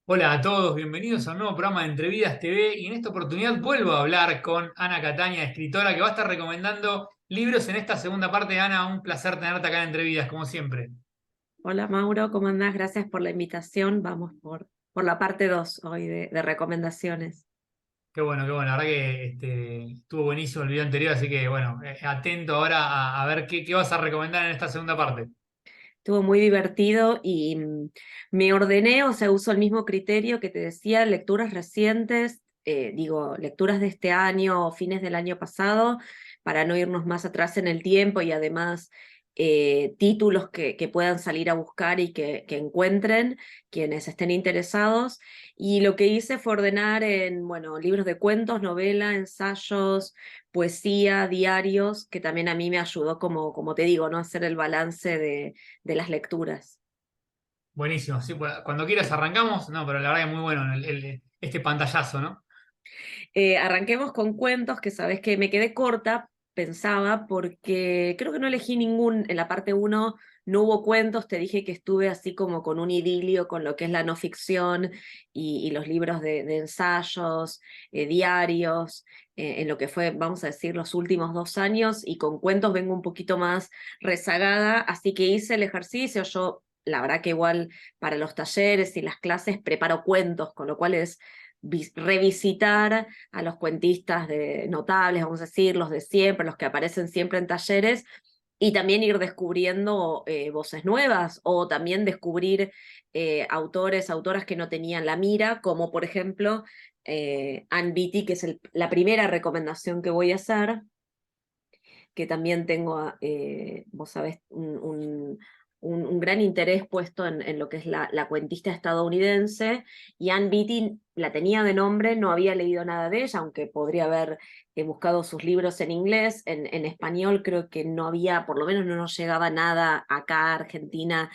Hola a todos, bienvenidos a un nuevo programa de Entrevidas TV y en esta oportunidad vuelvo a hablar con Ana Cataña, escritora, que va a estar recomendando libros en esta segunda parte. Ana, un placer tenerte acá en Entrevidas, como siempre. Hola Mauro, ¿cómo andás? Gracias por la invitación. Vamos por la parte 2 hoy de recomendaciones. Qué bueno, la verdad que estuvo buenísimo el video anterior, así que bueno, atento ahora a ver qué vas a recomendar en esta segunda parte. Estuvo muy divertido y me ordené, o sea, uso el mismo criterio que te decía, lecturas recientes, lecturas de este año o fines del año pasado, para no irnos más atrás en el tiempo y además títulos que puedan salir a buscar y que encuentren quienes estén interesados. Y lo que hice fue ordenar en, bueno, libros de cuentos, novela, ensayos, poesía, diarios, que también a mí me ayudó, como te digo, ¿no? Hacer el balance de las lecturas. Buenísimo, sí, pues, cuando quieras arrancamos, no, pero la verdad que muy bueno este pantallazo, ¿no? Arranquemos con cuentos, que sabes que me quedé corta, pensaba, porque creo que no elegí ningún, en la parte uno no hubo cuentos, te dije que estuve así como con un idilio con lo que es la no ficción y los libros de ensayos, diarios, en lo que fue, vamos a decir, los últimos 2 años, y con cuentos vengo un poquito más rezagada, así que hice el ejercicio. Yo, la verdad que igual para los talleres y las clases preparo cuentos, con lo cual es revisitar a los cuentistas notables, vamos a decir, los de siempre, los que aparecen siempre en talleres, y también ir descubriendo voces nuevas, o también descubrir autores, autoras que no tenían la mira, como por ejemplo Ann Beattie, que es la primera recomendación que voy a hacer, que también tengo, vos sabés, un gran interés puesto en lo que es la cuentista estadounidense, y Ann Beattie la tenía de nombre, no había leído nada de ella, aunque podría haber buscado sus libros en inglés. En español creo que no había, por lo menos no nos llegaba nada acá a Argentina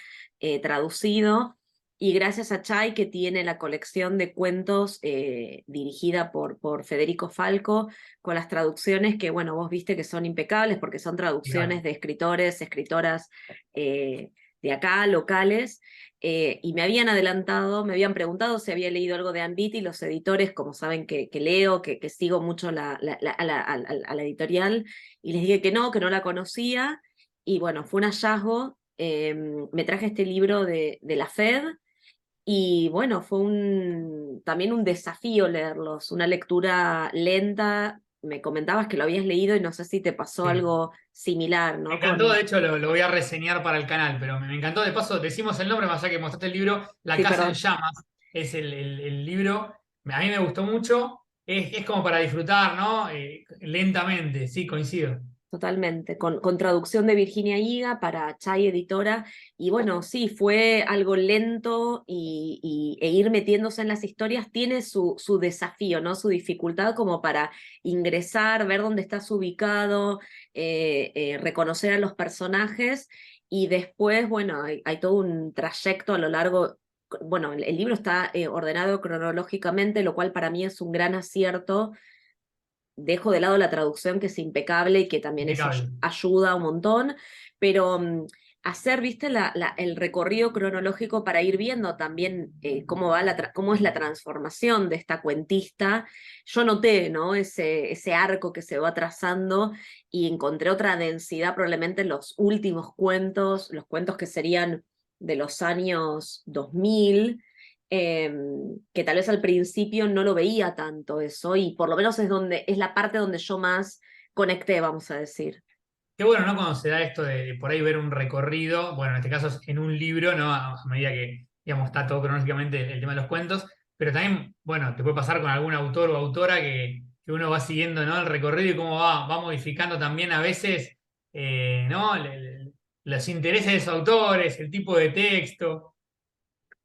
traducido. Y gracias a Chay, que tiene la colección de cuentos dirigida por Federico Falco, con las traducciones que, bueno, vos viste que son impecables porque son traducciones Claro. de escritores, escritoras de acá, locales, y me habían adelantado, me habían preguntado si había leído algo de Ann Beattie, los editores, como saben que leo, que sigo mucho a la editorial, y les dije que no la conocía, y bueno, fue un hallazgo. Me traje este libro de la FED, y bueno, fue también un desafío leerlos, una lectura lenta. Me comentabas que lo habías leído y no sé si te pasó Sí. algo similar, Me ¿no? encantó, de hecho lo voy a reseñar para el canal, pero me encantó. De paso, decimos el nombre, más allá que mostraste el libro, La Sí, Casa en perdón. Llamas, es el libro. A mí me gustó mucho, es como para disfrutar, ¿no? Lentamente, sí, coincido. Totalmente, con traducción de Virginia Higa para Chay Editora, y bueno, sí, fue algo lento e ir metiéndose en las historias tiene su desafío, ¿no? Su dificultad como para ingresar, ver dónde estás ubicado, reconocer a los personajes, y después, bueno, hay todo un trayecto a lo largo. Bueno, el libro está ordenado cronológicamente, lo cual para mí es un gran acierto. Dejo de lado la traducción, que es impecable y que también eso Impecable. ayuda un montón, pero hacer, viste, el recorrido cronológico para ir viendo también cómo va cómo es la transformación de esta cuentista. Yo noté, ¿no? Ese arco que se va trazando, y encontré otra densidad probablemente en los últimos cuentos, los cuentos que serían de los años 2000, que tal vez al principio no lo veía tanto eso, y por lo menos es la parte donde yo más conecté, vamos a decir. Qué bueno, ¿no? Cuando se da esto de por ahí ver un recorrido, bueno, en este caso es en un libro, ¿no? A medida que, digamos, está todo cronológicamente el tema de los cuentos, pero también, bueno, te puede pasar con algún autor o autora que uno va siguiendo, ¿no? El recorrido y cómo va modificando también a veces, ¿no? Los intereses de esos autores, el tipo de texto.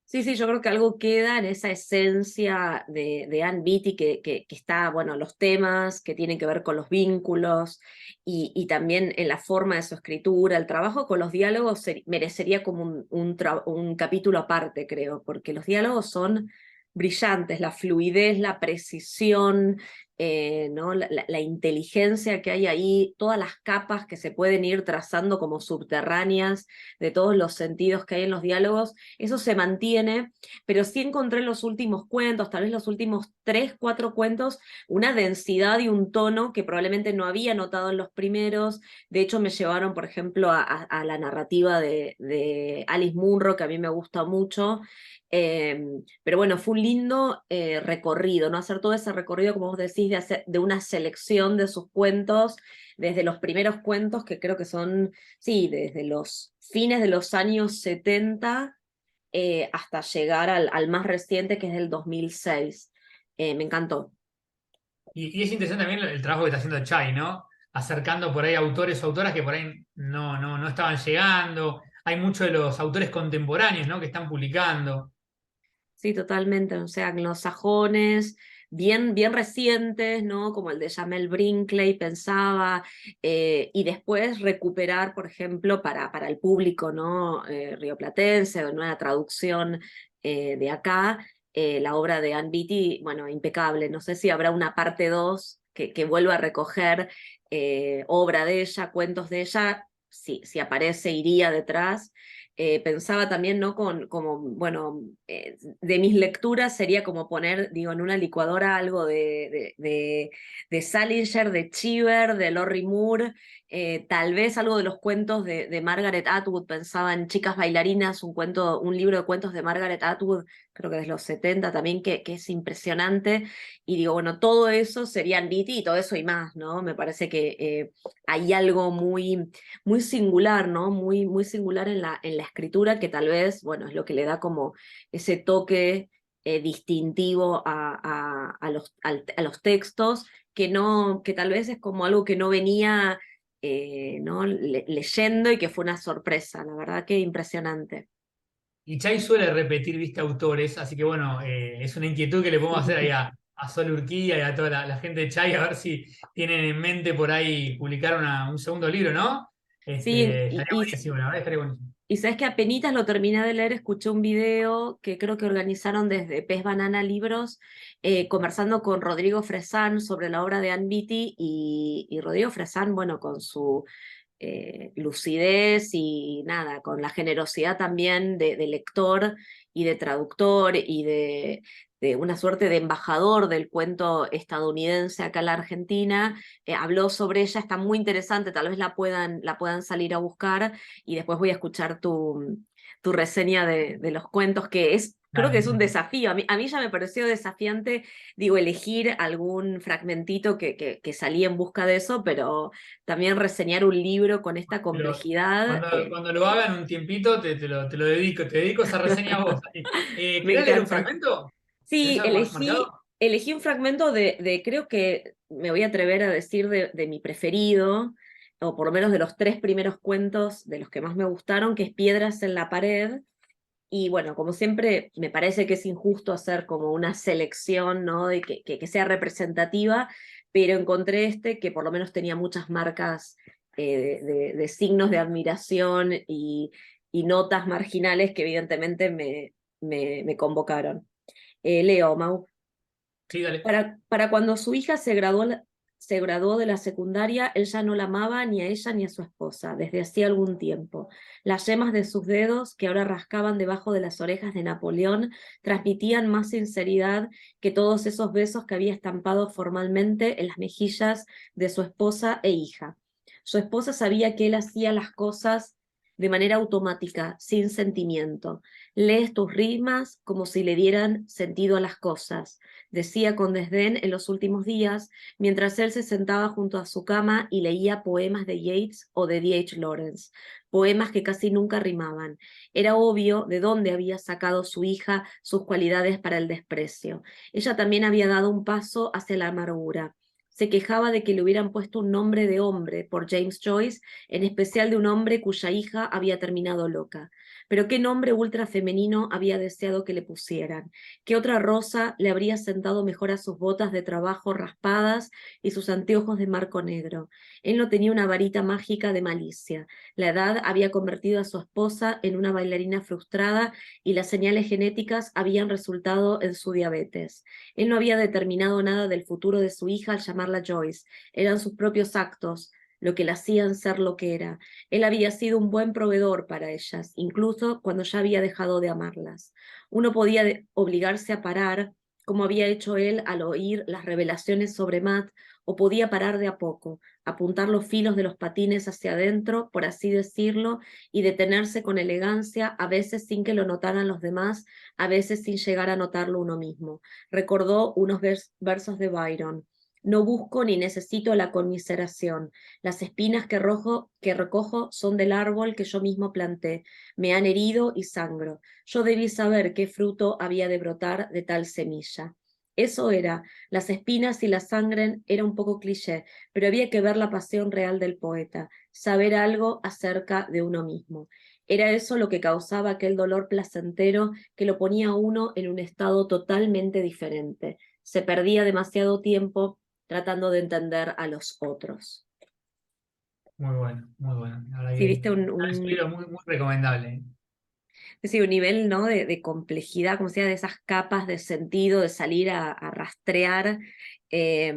Sí, sí, yo creo que algo queda en esa esencia de Ann Beattie, que está, bueno, los temas que tienen que ver con los vínculos, y también en la forma de su escritura. El trabajo con los diálogos merecería como un capítulo aparte, creo, porque los diálogos son brillantes, la fluidez, la precisión. ¿no? La inteligencia que hay ahí, todas las capas que se pueden ir trazando como subterráneas de todos los sentidos que hay en los diálogos, eso se mantiene, pero sí encontré en los últimos cuentos, tal vez los últimos 3, 4 cuentos, una densidad y un tono que probablemente no había notado en los primeros. De hecho, me llevaron, por ejemplo, a la narrativa de Alice Munro, que a mí me gusta mucho. Pero bueno, fue un lindo recorrido, ¿no? Hacer todo ese recorrido, como vos decís, de una selección de sus cuentos, desde los primeros cuentos, que creo que son, sí, desde los fines de los años 70 hasta llegar al más reciente, que es del 2006. Me encantó. Y es interesante también el trabajo que está haciendo Chai, ¿no? Acercando por ahí autores o autoras que por ahí no estaban llegando. Hay muchos de los autores contemporáneos, ¿no? Que están publicando. Sí, totalmente, o sea, anglosajones, bien, bien recientes, ¿no? Como el de Jamel Brinkley, pensaba, y después recuperar, por ejemplo, para el público, ¿no? Rioplatense, o una traducción de acá, la obra de Ann Beattie, bueno, impecable. No sé si habrá una parte 2 que vuelva a recoger obra de ella, cuentos de ella, si aparece, iría detrás. Pensaba también, ¿no? Como, bueno, de mis lecturas sería como poner, digo, en una licuadora algo de Salinger, de Cheever, de Lorrie Moore, tal vez algo de los cuentos de Margaret Atwood. Pensaba en Chicas Bailarinas, un libro de cuentos de Margaret Atwood, creo que de los 70 también, que es impresionante. Y digo, bueno, todo eso sería Beatty y todo eso y más, ¿no? Me parece que hay algo muy singular, ¿no? Muy singular en la escritura, que tal vez, bueno, es lo que le da como ese toque distintivo a los textos, que tal vez es como algo que no venía, ¿no? Leyendo, y que fue una sorpresa, la verdad que impresionante. Y Chai suele repetir, viste, autores, así que bueno, es una inquietud que le podemos hacer ahí a Sol Urquía y a toda la gente de Chai, a ver si tienen en mente por ahí publicar un segundo libro, ¿no? Sí, Estaría buenísimo, la verdad, estaría buenísimo. y sabes que apenitas lo terminé de leer, escuché un video que creo que organizaron desde Pez Banana Libros, conversando con Rodrigo Fresán sobre la obra de Ann Beattie, y Rodrigo Fresán, bueno, con su lucidez y nada, con la generosidad también de lector y de traductor y de una suerte de embajador del cuento estadounidense acá en la Argentina. Habló sobre ella, está muy interesante, tal vez la puedan salir a buscar, y después voy a escuchar tu reseña de los cuentos, que creo que Dale, es un desafío. A mí ya me pareció desafiante, digo, elegir algún fragmentito que salí en busca de eso, pero también reseñar un libro con esta pero complejidad. cuando lo hagan un tiempito, te lo dedico, te dedico esa reseña a vos. Me ¿Querés leer un encanta. fragmento? ¿Tenés Sí, algo marcado? elegí un fragmento creo que me voy a atrever a decir de mi preferido, o por lo menos de los 3 primeros cuentos de los que más me gustaron, que es Piedras en la pared. Y bueno, como siempre, me parece que es injusto hacer como una selección, ¿no? De que sea representativa, pero encontré este que por lo menos tenía muchas marcas de signos de admiración y notas marginales que evidentemente me convocaron. Leo, Mau. Sí, dale. Para cuando su hija se graduó de la secundaria, él ya no la amaba ni a ella ni a su esposa, desde hacía algún tiempo. Las yemas de sus dedos, que ahora rascaban debajo de las orejas de Napoleón, transmitían más sinceridad que todos esos besos que había estampado formalmente en las mejillas de su esposa e hija. Su esposa sabía que él hacía las cosas de manera automática, sin sentimiento. Lees tus rimas como si le dieran sentido a las cosas, decía con desdén en los últimos días, mientras él se sentaba junto a su cama y leía poemas de Yeats o de D. H. Lawrence, poemas que casi nunca rimaban. Era obvio de dónde había sacado su hija sus cualidades para el desprecio. Ella también había dado un paso hacia la amargura. Se quejaba de que le hubieran puesto un nombre de hombre por James Joyce, en especial de un hombre cuya hija había terminado loca. Pero qué nombre ultra femenino había deseado que le pusieran. ¿Qué otra rosa le habría sentado mejor a sus botas de trabajo raspadas y sus anteojos de marco negro? Él no tenía una varita mágica de malicia. La edad había convertido a su esposa en una bailarina frustrada y las señales genéticas habían resultado en su diabetes. Él no había determinado nada del futuro de su hija al llamarla Joyce. Eran sus propios actos lo que la hacían ser lo que era. Él había sido un buen proveedor para ellas, incluso cuando ya había dejado de amarlas. Uno podía obligarse a parar, como había hecho él al oír las revelaciones sobre Matt, o podía parar de a poco, apuntar los filos de los patines hacia adentro, por así decirlo, y detenerse con elegancia, a veces sin que lo notaran los demás, a veces sin llegar a notarlo uno mismo. Recordó unos versos de Byron. No busco ni necesito la conmiseración. Las espinas que recojo son del árbol que yo mismo planté. Me han herido y sangro. Yo debí saber qué fruto había de brotar de tal semilla. Eso era, las espinas y la sangre era un poco cliché, pero había que ver la pasión real del poeta, saber algo acerca de uno mismo. Era eso lo que causaba aquel dolor placentero que lo ponía a uno en un estado totalmente diferente. Se perdía demasiado tiempo tratando de entender a los otros. Muy bueno, muy bueno. La verdad Sí, que viste es un libro muy, muy recomendable. sí, un nivel, ¿no? de complejidad, como sea, de esas capas de sentido, de salir a rastrear. eh,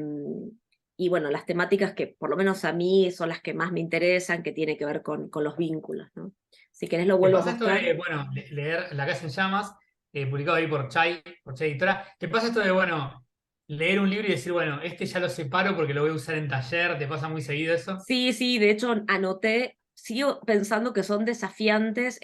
y bueno, las temáticas que por lo menos a mí son las que más me interesan, que tiene que ver con los vínculos, ¿no? Si querés lo ¿Te vuelvo a pasa esto mostrar. de, bueno, leer La casa en llamas, publicado ahí por Chay Editora? ¿Te pasa esto de, bueno, leer un libro y decir, bueno, este ya lo separo porque lo voy a usar en taller? ¿Te pasa muy seguido eso? Sí, sí, de hecho anoté, sigo pensando que son desafiantes,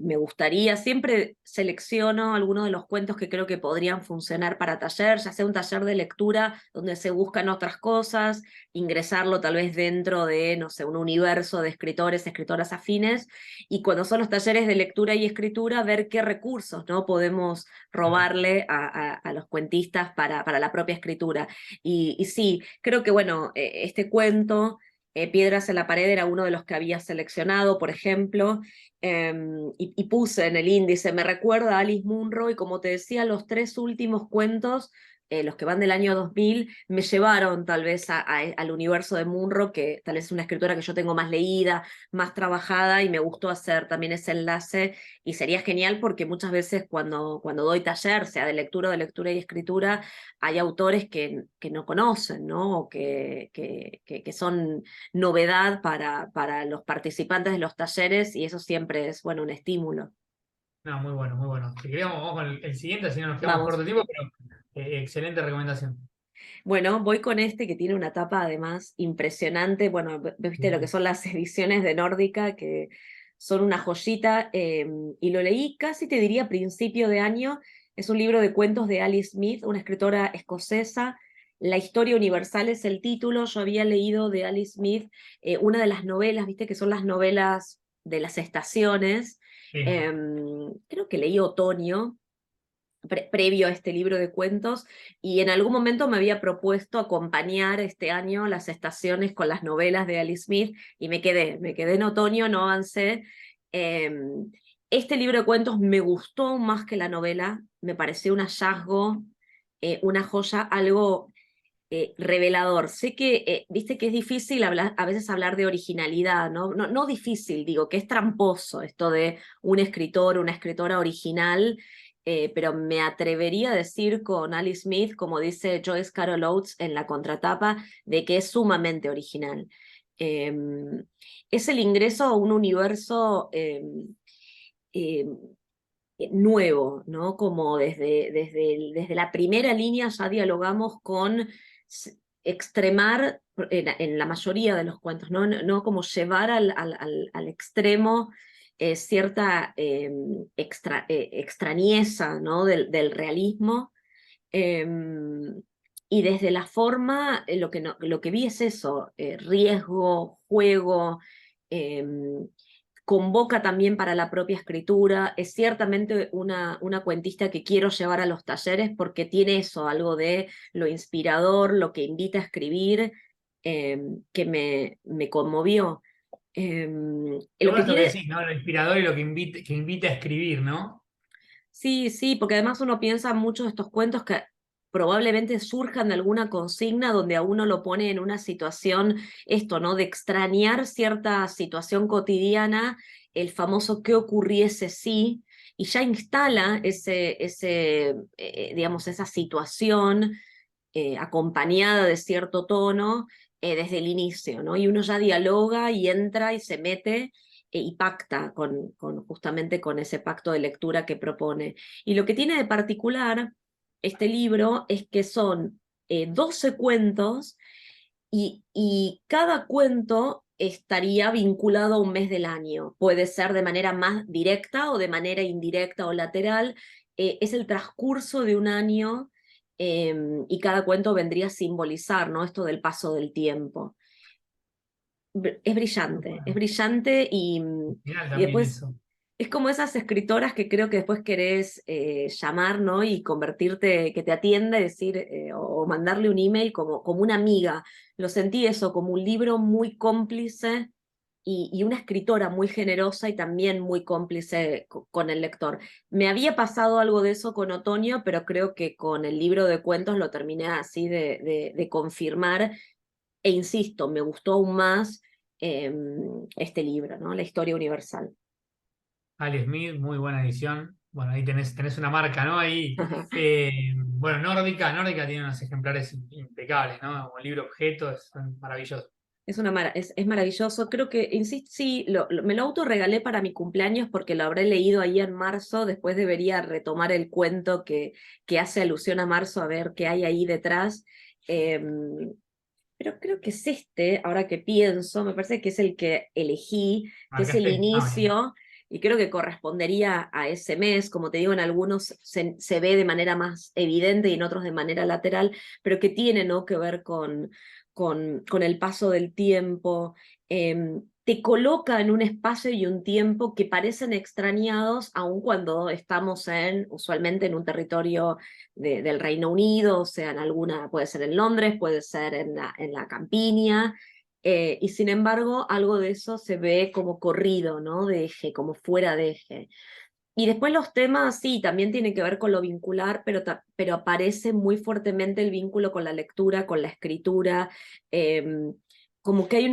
me gustaría, siempre selecciono algunos de los cuentos que creo que podrían funcionar para taller, ya sea un taller de lectura donde se buscan otras cosas, ingresarlo tal vez dentro de, no sé, un universo de escritores, escritoras afines, y cuando son los talleres de lectura y escritura, ver qué recursos, ¿no? Podemos Claro. robarle a los cuentistas para la propia escritura. Y sí, creo que, bueno, este cuento Piedras en la pared era uno de los que había seleccionado, por ejemplo, y puse en el índice, me recuerda a Alice Munro, y como te decía, los tres últimos cuentos, los que van del año 2000, me llevaron tal vez al universo de Munro, que tal vez es una escritora que yo tengo más leída, más trabajada, y me gustó hacer también ese enlace, y sería genial porque muchas veces cuando doy taller, sea de lectura y escritura, hay autores que no conocen, ¿no? O que son novedad para los participantes de los talleres y eso siempre es, bueno, un estímulo. No, muy bueno, muy bueno. Si queríamos, vamos con el siguiente, así no nos quedamos Vamos. corto tiempo, pero excelente recomendación. Bueno, voy con este que tiene una tapa además impresionante. Bueno, viste lo que son las ediciones de Nórdica, que son una joyita, y lo leí casi te diría a principio de año. Es un libro de cuentos de Alice Smith, una escritora escocesa. La historia universal es el título. Yo había leído de Alice Smith una de las novelas, viste, que son las novelas de las estaciones. Sí. Creo que leí Otoño, previo a este libro de cuentos, y en algún momento me había propuesto acompañar este año las estaciones con las novelas de Alice Smith, y me quedé en otoño, no avancé. Eh, este libro de cuentos me gustó más que la novela, me pareció un hallazgo, una joya, algo revelador. Sé que, viste que es difícil hablar, a veces hablar de originalidad, ¿no? No, no difícil, digo, que es tramposo esto de un escritor, una escritora original, pero me atrevería a decir con Alice Smith, como dice Joyce Carol Oates en la contratapa, de que es sumamente original. Eh, es el ingreso a un universo eh, nuevo, ¿no? Como desde la primera línea ya dialogamos con extremar, en la mayoría de los cuentos, ¿no? No como llevar al extremo cierta extrañeza, ¿no? del realismo. eh, y desde la forma, lo lo que vi es eso, riesgo, juego, eh, convoca también para la propia escritura, es ciertamente una cuentista que quiero llevar a los talleres porque tiene eso, algo de lo inspirador, lo que invita a escribir, que me conmovió. Qué Lo bueno que esto que tiene, decís, ¿no? Lo inspirador y lo que invita a escribir, ¿no? sí, sí, porque además uno piensa mucho de estos cuentos que probablemente surjan de alguna consigna donde a uno lo pone en una situación, esto, ¿no? De extrañar cierta situación cotidiana, el famoso qué ocurriese si, y ya instala digamos, esa situación acompañada de cierto tono desde el inicio, ¿no? Y uno ya dialoga y entra y se mete y pacta justamente con ese pacto de lectura que propone. Y lo que tiene de particular este libro es que son 12 cuentos y cada cuento estaría vinculado a un mes del año. Puede ser de manera más directa o de manera indirecta o lateral. Es el transcurso de un año y cada cuento vendría a simbolizar, ¿no? Esto del paso del tiempo. Es Bueno, brillante genial y también después eso. es como esas escritoras que creo que después querés llamar, ¿no? Y convertirte, que te atienda y decir, o mandarle un email como una amiga. Lo sentí eso, como un libro muy cómplice y una escritora muy generosa y también muy cómplice con el lector. Me había pasado algo de eso con Otoño, pero creo que con el libro de cuentos lo terminé así de confirmar. E insisto, me gustó aún más este libro, ¿no? La historia universal. Ali Smith, muy buena edición. Bueno, ahí tenés una marca, ¿no? Ahí, bueno, Nórdica tiene unos ejemplares impecables, ¿no? Como libro objeto, son maravillosos. Es maravilloso. Creo que, insisto, sí, me lo autorregalé para mi cumpleaños porque lo habré leído ahí en marzo. Después debería retomar el cuento que hace alusión a marzo, a ver qué hay ahí detrás. Pero creo que es este, ahora que pienso, me parece que es el que elegí, que es el ¿Marcaste? Ah, bien. inicio, y creo que correspondería a ese mes. Como te digo, en algunos se ve de manera más evidente y en otros de manera lateral, pero que tiene, ¿no?, que ver con el paso del tiempo. Te coloca en un espacio y un tiempo que parecen extrañados, aun cuando estamos usualmente en un territorio del Reino Unido, o sea, en alguna, puede ser en Londres, puede ser en la campiña, y sin embargo algo de eso se ve como corrido, ¿no? De eje, como fuera de eje. Y después los temas, sí, también tienen que ver con lo vincular, pero aparece muy fuertemente el vínculo con la lectura, con la escritura, como que hay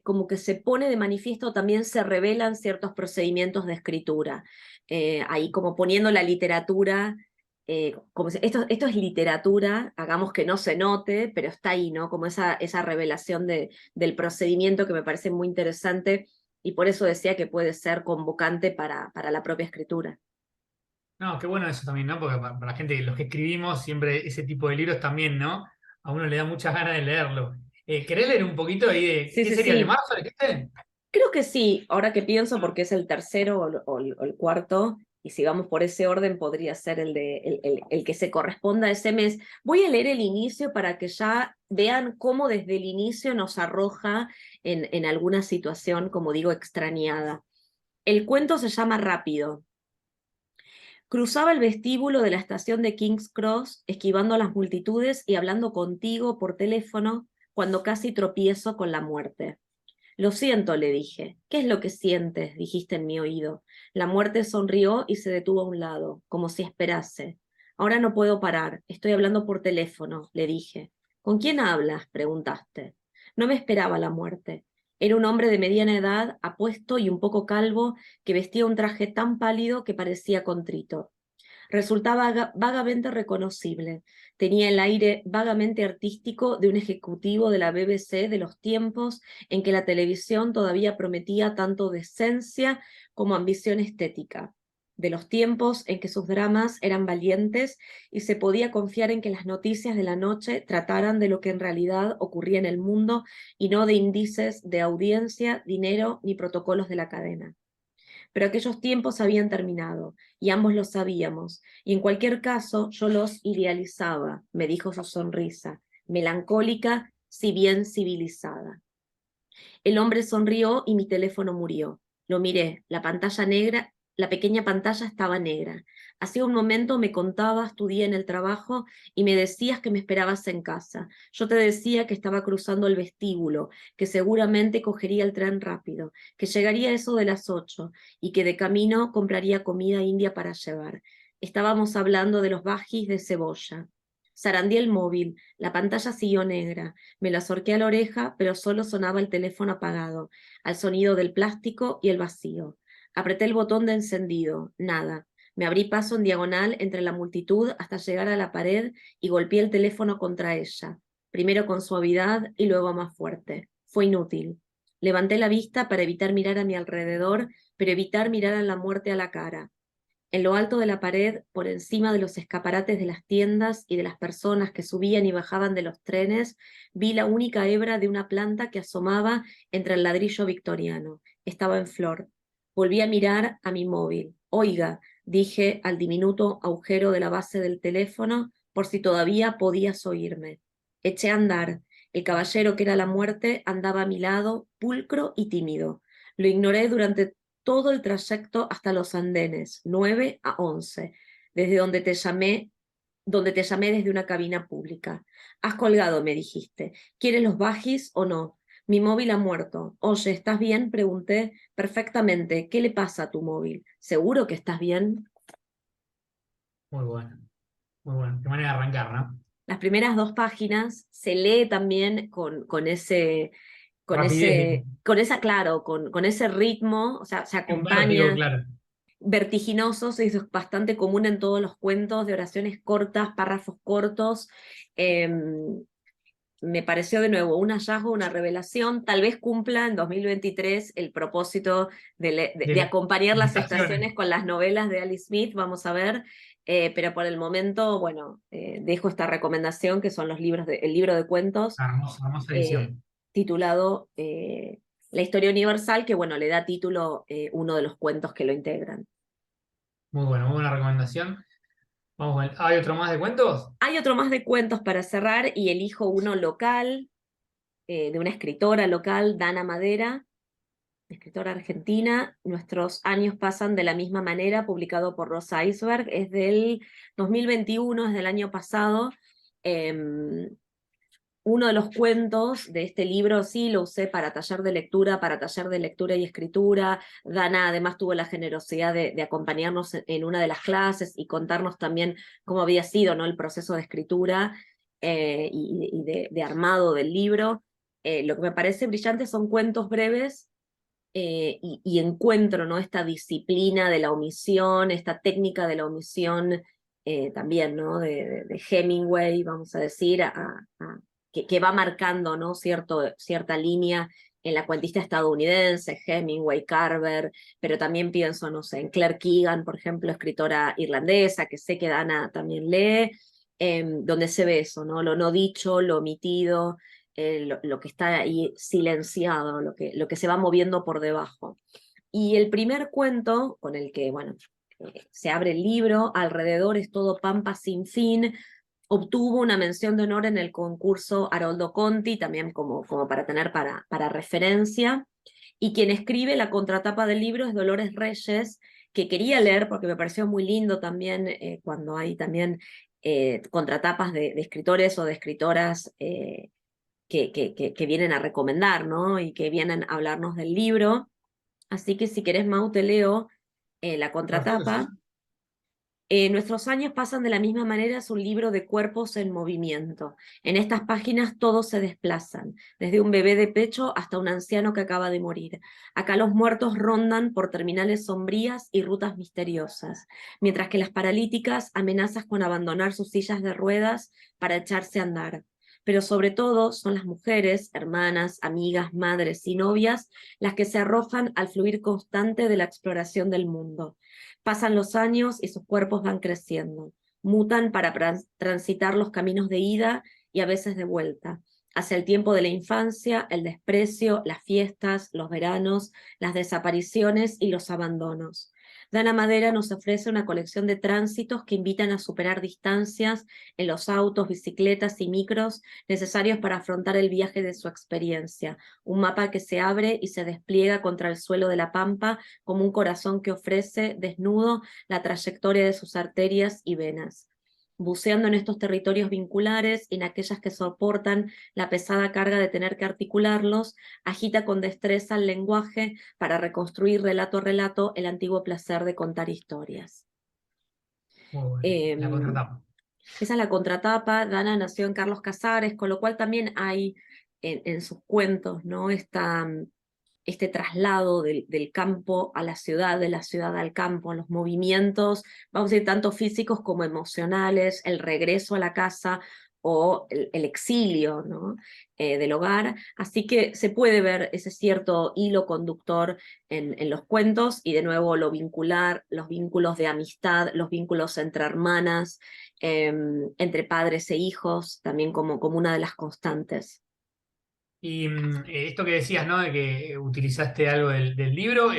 como que se pone de manifiesto, también se revelan ciertos procedimientos de escritura, ahí como poniendo la literatura, esto es literatura, hagamos que no se note, pero está ahí, ¿no? Como esa revelación del procedimiento que me parece muy interesante y por eso decía que puede ser convocante para la propia escritura. No, qué bueno eso también, ¿no? Porque para la gente, los que escribimos, siempre ese tipo de libros también, ¿no? A uno le da muchas ganas de leerlo. ¿Querés leer un poquito ahí de Sí, qué sí, sería el de sí. marzo, dijiste? Creo que sí, ahora que pienso, porque es el tercero o el cuarto, y si vamos por ese orden, podría ser el que se corresponda a ese mes. Voy a leer el inicio para que ya vean cómo desde el inicio nos arroja en alguna situación, como digo, extrañada. El cuento se llama Rápido. Cruzaba el vestíbulo de la estación de King's Cross, esquivando a las multitudes y hablando contigo por teléfono, cuando casi tropiezo con la muerte. Lo siento, le dije. ¿Qué es lo que sientes? Dijiste en mi oído. La muerte sonrió y se detuvo a un lado, como si esperase. Ahora no puedo parar. Estoy hablando por teléfono, le dije. ¿Con quién hablas? Preguntaste. No me esperaba la muerte. Era un hombre de mediana edad, apuesto y un poco calvo, que vestía un traje tan pálido que parecía contrito. Resultaba vagamente reconocible. Tenía el aire vagamente artístico de un ejecutivo de la BBC de los tiempos en que la televisión todavía prometía tanto decencia como ambición estética, de los tiempos en que sus dramas eran valientes y se podía confiar en que las noticias de la noche trataran de lo que en realidad ocurría en el mundo y no de índices de audiencia, dinero ni protocolos de la cadena. Pero aquellos tiempos habían terminado, y ambos lo sabíamos, y en cualquier caso yo los idealizaba, me dijo su sonrisa, melancólica, si bien civilizada. El hombre sonrió y mi teléfono murió. Lo miré, la pantalla negra, la pequeña pantalla estaba negra. Hacía un momento me contabas tu día en el trabajo y me decías que me esperabas en casa. Yo te decía que estaba cruzando el vestíbulo, que seguramente cogería el tren rápido, que llegaría a eso de las 8 y que de camino compraría comida india para llevar. Estábamos hablando de los bajis de cebolla. Zarandeé el móvil, la pantalla siguió negra. Me la acerqué a la oreja, pero solo sonaba el teléfono apagado, al sonido del plástico y el vacío. Apreté el botón de encendido, nada. Me abrí paso en diagonal entre la multitud hasta llegar a la pared y golpeé el teléfono contra ella, primero con suavidad y luego más fuerte. Fue inútil. Levanté la vista para evitar mirar a mi alrededor, pero evitar mirar a la muerte a la cara. En lo alto de la pared, por encima de los escaparates de las tiendas y de las personas que subían y bajaban de los trenes, vi la única hebra de una planta que asomaba entre el ladrillo victoriano. Estaba en flor. Volví a mirar a mi móvil. Oiga, dije al diminuto agujero de la base del teléfono, por si todavía podías oírme. Eché a andar. El caballero que era la muerte andaba a mi lado, pulcro y tímido. Lo ignoré durante todo el trayecto hasta los andenes, 9 a 11, desde donde te llamé desde una cabina pública. Has colgado, me dijiste. ¿Quieres los bajis o no? Mi móvil ha muerto. Oye, ¿estás bien? Pregunté. Perfectamente. ¿Qué le pasa a tu móvil? ¿Seguro que estás bien? Muy bueno, muy bueno. Qué manera de arrancar, ¿no? Las primeras 2 páginas se lee también Rapidez, claro, con ese ritmo, o sea, se un vértigo, acompaña claro. vertiginosos, eso es bastante común en todos los cuentos de oraciones cortas, párrafos cortos. Eh, Me pareció de nuevo un hallazgo, una revelación, tal vez cumpla en 2023 el propósito de De acompañar las las estaciones. estaciones con las novelas de Alice Smith, vamos a ver, pero por el momento, bueno, dejo esta recomendación que son el libro de cuentos Hermosa, hermosa eh, edición. titulado La historia universal, que bueno, le da título uno de los cuentos que lo integran. Muy buena recomendación. Vamos con ¿hay otro más de cuentos? Hay otro más de cuentos para cerrar y elijo uno local, de una escritora local, Dana Madera, escritora argentina. Nuestros años pasan de la misma manera, publicado por Rosa Iceberg, es del 2021, es del año pasado. Uno de los cuentos de este libro sí lo usé para taller de lectura y escritura. Dana además tuvo la generosidad de acompañarnos en una de las clases y contarnos también cómo había sido, ¿no?, el proceso de escritura y de armado del libro. Lo que me parece brillante son cuentos breves y encuentro, ¿no?, esta disciplina de la omisión, esta técnica de la omisión también, ¿no?, de Hemingway, vamos a decir, que va marcando, ¿no?, cierta línea en la cuentista estadounidense, Hemingway, Carver, pero también pienso, no sé, en Claire Keegan, por ejemplo, escritora irlandesa, que sé que Dana también lee, donde se ve eso, ¿no?, lo no dicho, lo omitido, lo que está ahí silenciado, lo que se va moviendo por debajo. Y el primer cuento con el que, bueno, se abre el libro, Alrededor es todo pampa sin fin, obtuvo una mención de honor en el concurso Haroldo Conti, también como para tener para referencia, y quien escribe la contratapa del libro es Dolores Reyes, que quería leer porque me pareció muy lindo también cuando hay también contratapas de escritores o de escritoras que vienen a recomendar, ¿no? Y que vienen a hablarnos del libro. Así que si querés, Mau, te leo la Perfecto, contratapa. sí. Nuestros años pasan de la misma manera, es un libro de cuerpos en movimiento. En estas páginas todos se desplazan, desde un bebé de pecho hasta un anciano que acaba de morir. Acá los muertos rondan por terminales sombrías y rutas misteriosas, mientras que las paralíticas amenazan con abandonar sus sillas de ruedas para echarse a andar. Pero sobre todo son las mujeres, hermanas, amigas, madres y novias las que se arrojan al fluir constante de la exploración del mundo. Pasan los años y sus cuerpos van creciendo, mutan para transitar los caminos de ida y a veces de vuelta, hacia el tiempo de la infancia, el desprecio, las fiestas, los veranos, las desapariciones y los abandonos. Dana Madera nos ofrece una colección de tránsitos que invitan a superar distancias en los autos, bicicletas y micros necesarios para afrontar el viaje de su experiencia. Un mapa que se abre y se despliega contra el suelo de la pampa como un corazón que ofrece, desnudo, la trayectoria de sus arterias y venas. Buceando en estos territorios vinculares y en aquellas que soportan la pesada carga de tener que articularlos, agita con destreza el lenguaje para reconstruir relato a relato el antiguo placer de contar historias. Muy bueno. La Eh, contratapa. Esa es la contratapa. Dana nació en Carlos Casares, con lo cual también hay en sus cuentos, ¿no? Este traslado del campo a la ciudad, de la ciudad al campo, los movimientos, vamos a decir, tanto físicos como emocionales, el regreso a la casa o el exilio, ¿no? Del hogar. Así que se puede ver ese cierto hilo conductor en los cuentos y de nuevo lo vincular, los vínculos de amistad, los vínculos entre hermanas, entre padres e hijos, también como una de las constantes. Y esto que decías, ¿no? De que utilizaste algo del libro,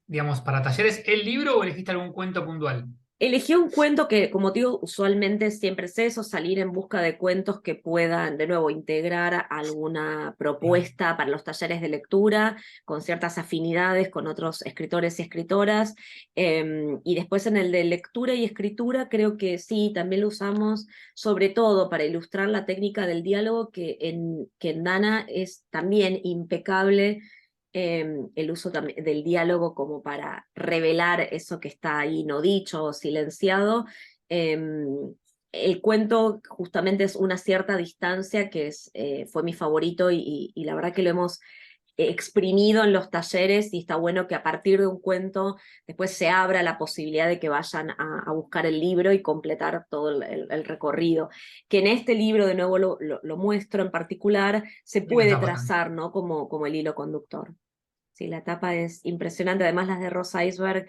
digamos, para talleres, ¿el libro o elegiste algún cuento puntual? Elegí un cuento que, como te digo, usualmente siempre es eso, salir en busca de cuentos que puedan, de nuevo, integrar alguna Claro. propuesta para los talleres de lectura, con ciertas afinidades con otros escritores y escritoras. Y después en el de lectura y escritura, creo que sí, también lo usamos, sobre todo para ilustrar la técnica del diálogo, que en Dana es también impecable el uso del diálogo como para revelar eso que está ahí no dicho o silenciado. Eh, el cuento justamente es una cierta distancia fue mi favorito y la verdad que lo hemos exprimido en los talleres y está bueno que a partir de un cuento después se abra la posibilidad de que vayan a buscar el libro y completar todo el recorrido. Que en este libro, de nuevo lo muestro en particular, se Y la puede tapa también. trazar, ¿no? como el hilo conductor. Sí, la tapa es impresionante. Además, las de Rosa Iceberg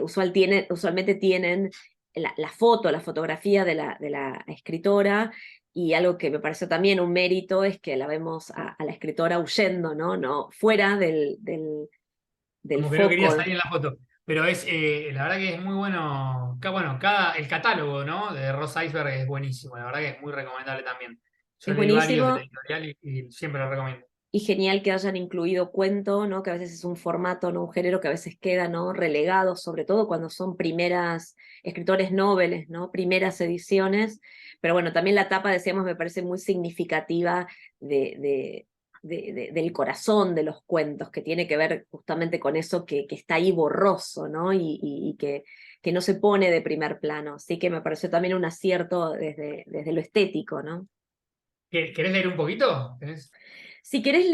usualmente tienen la foto, la fotografía de la escritora, y algo que me pareció también un mérito es que la vemos a la escritora huyendo, ¿no? No, fuera del Como que no quería foco. salir en la foto. Pero la verdad que es muy bueno. Bueno, el catálogo, ¿no? De Rosa Iceberg es buenísimo. La verdad que es muy recomendable también. Yo Es leí varios de la buenísimo. editorial y siempre lo recomiendo. Y genial que hayan incluido cuento, ¿no? Que a veces es un formato, ¿no? Un género que a veces queda, ¿no? Relegado, sobre todo cuando son primeras escritores noveles, ¿no? Primeras ediciones. Pero bueno, también la tapa, decíamos, me parece muy significativa del corazón de los cuentos, que tiene que ver justamente con eso que está ahí borroso, ¿no? Y que no se pone de primer plano. Así que me pareció también un acierto desde lo estético, ¿no? ¿Querés leer un poquito? Si querés,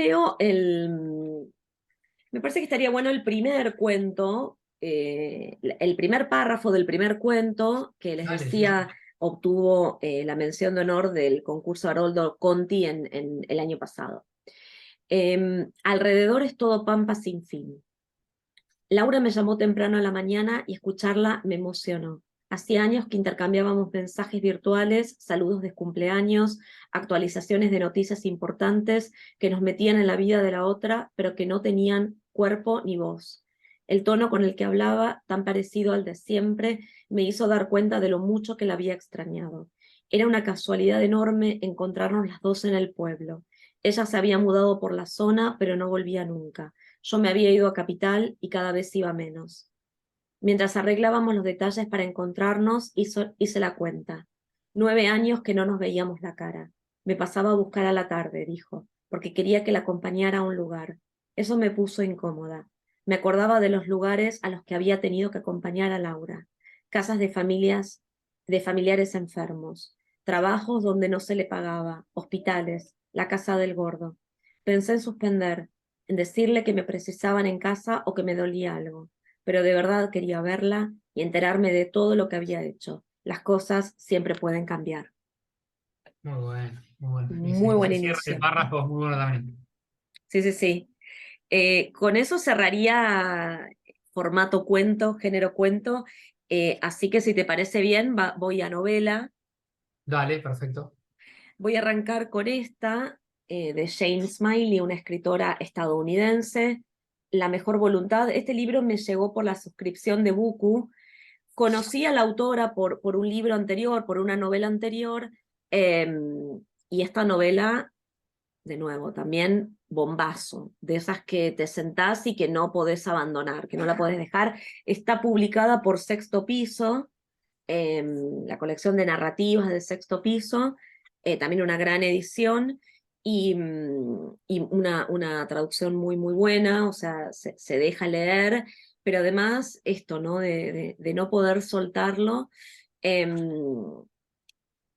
me parece que estaría bueno el primer cuento, el primer párrafo del primer cuento, que les Dale, sí, sí. decía, obtuvo la mención de honor del concurso Haroldo Conti en el año pasado. Alrededor es todo pampa sin fin. Laura me llamó temprano a la mañana y escucharla me emocionó. Hacía años que intercambiábamos mensajes virtuales, saludos de cumpleaños, actualizaciones de noticias importantes que nos metían en la vida de la otra, pero que no tenían cuerpo ni voz. El tono con el que hablaba, tan parecido al de siempre, me hizo dar cuenta de lo mucho que la había extrañado. Era una casualidad enorme encontrarnos las dos en el pueblo. Ella se había mudado por la zona, pero no volvía nunca. Yo me había ido a Capital y cada vez iba menos. Mientras arreglábamos los detalles para encontrarnos, hice la cuenta. 9 años que no nos veíamos la cara. Me pasaba a buscar a la tarde, dijo, porque quería que la acompañara a un lugar. Eso me puso incómoda. Me acordaba de los lugares a los que había tenido que acompañar a Laura. Casas de familiares enfermos, trabajos donde no se le pagaba, hospitales, la casa del gordo. Pensé en suspender, en decirle que me precisaban en casa o que me dolía algo, pero de verdad quería verla y enterarme de todo lo que había hecho. Las cosas siempre pueden cambiar. Muy bueno, muy bueno. Muy buen Ese cierre del inicio. párrafo es muy bueno también. Sí, sí, sí. Con eso cerraría formato cuento, género cuento. Así que si te parece bien, voy a novela. Dale, perfecto. Voy a arrancar con esta de Jane Smiley, una escritora estadounidense. La mejor voluntad. Este libro me llegó por la suscripción de Buku. Conocí a la autora por un libro anterior, por una novela anterior, y esta novela, de nuevo, también bombazo, de esas que te sentás y que no podés abandonar, que no la podés dejar. Está publicada por Sexto Piso, la colección de narrativas del Sexto Piso, también una gran edición, y una traducción muy, muy buena, o sea, se deja leer, pero además esto, ¿no? De no poder soltarlo. em,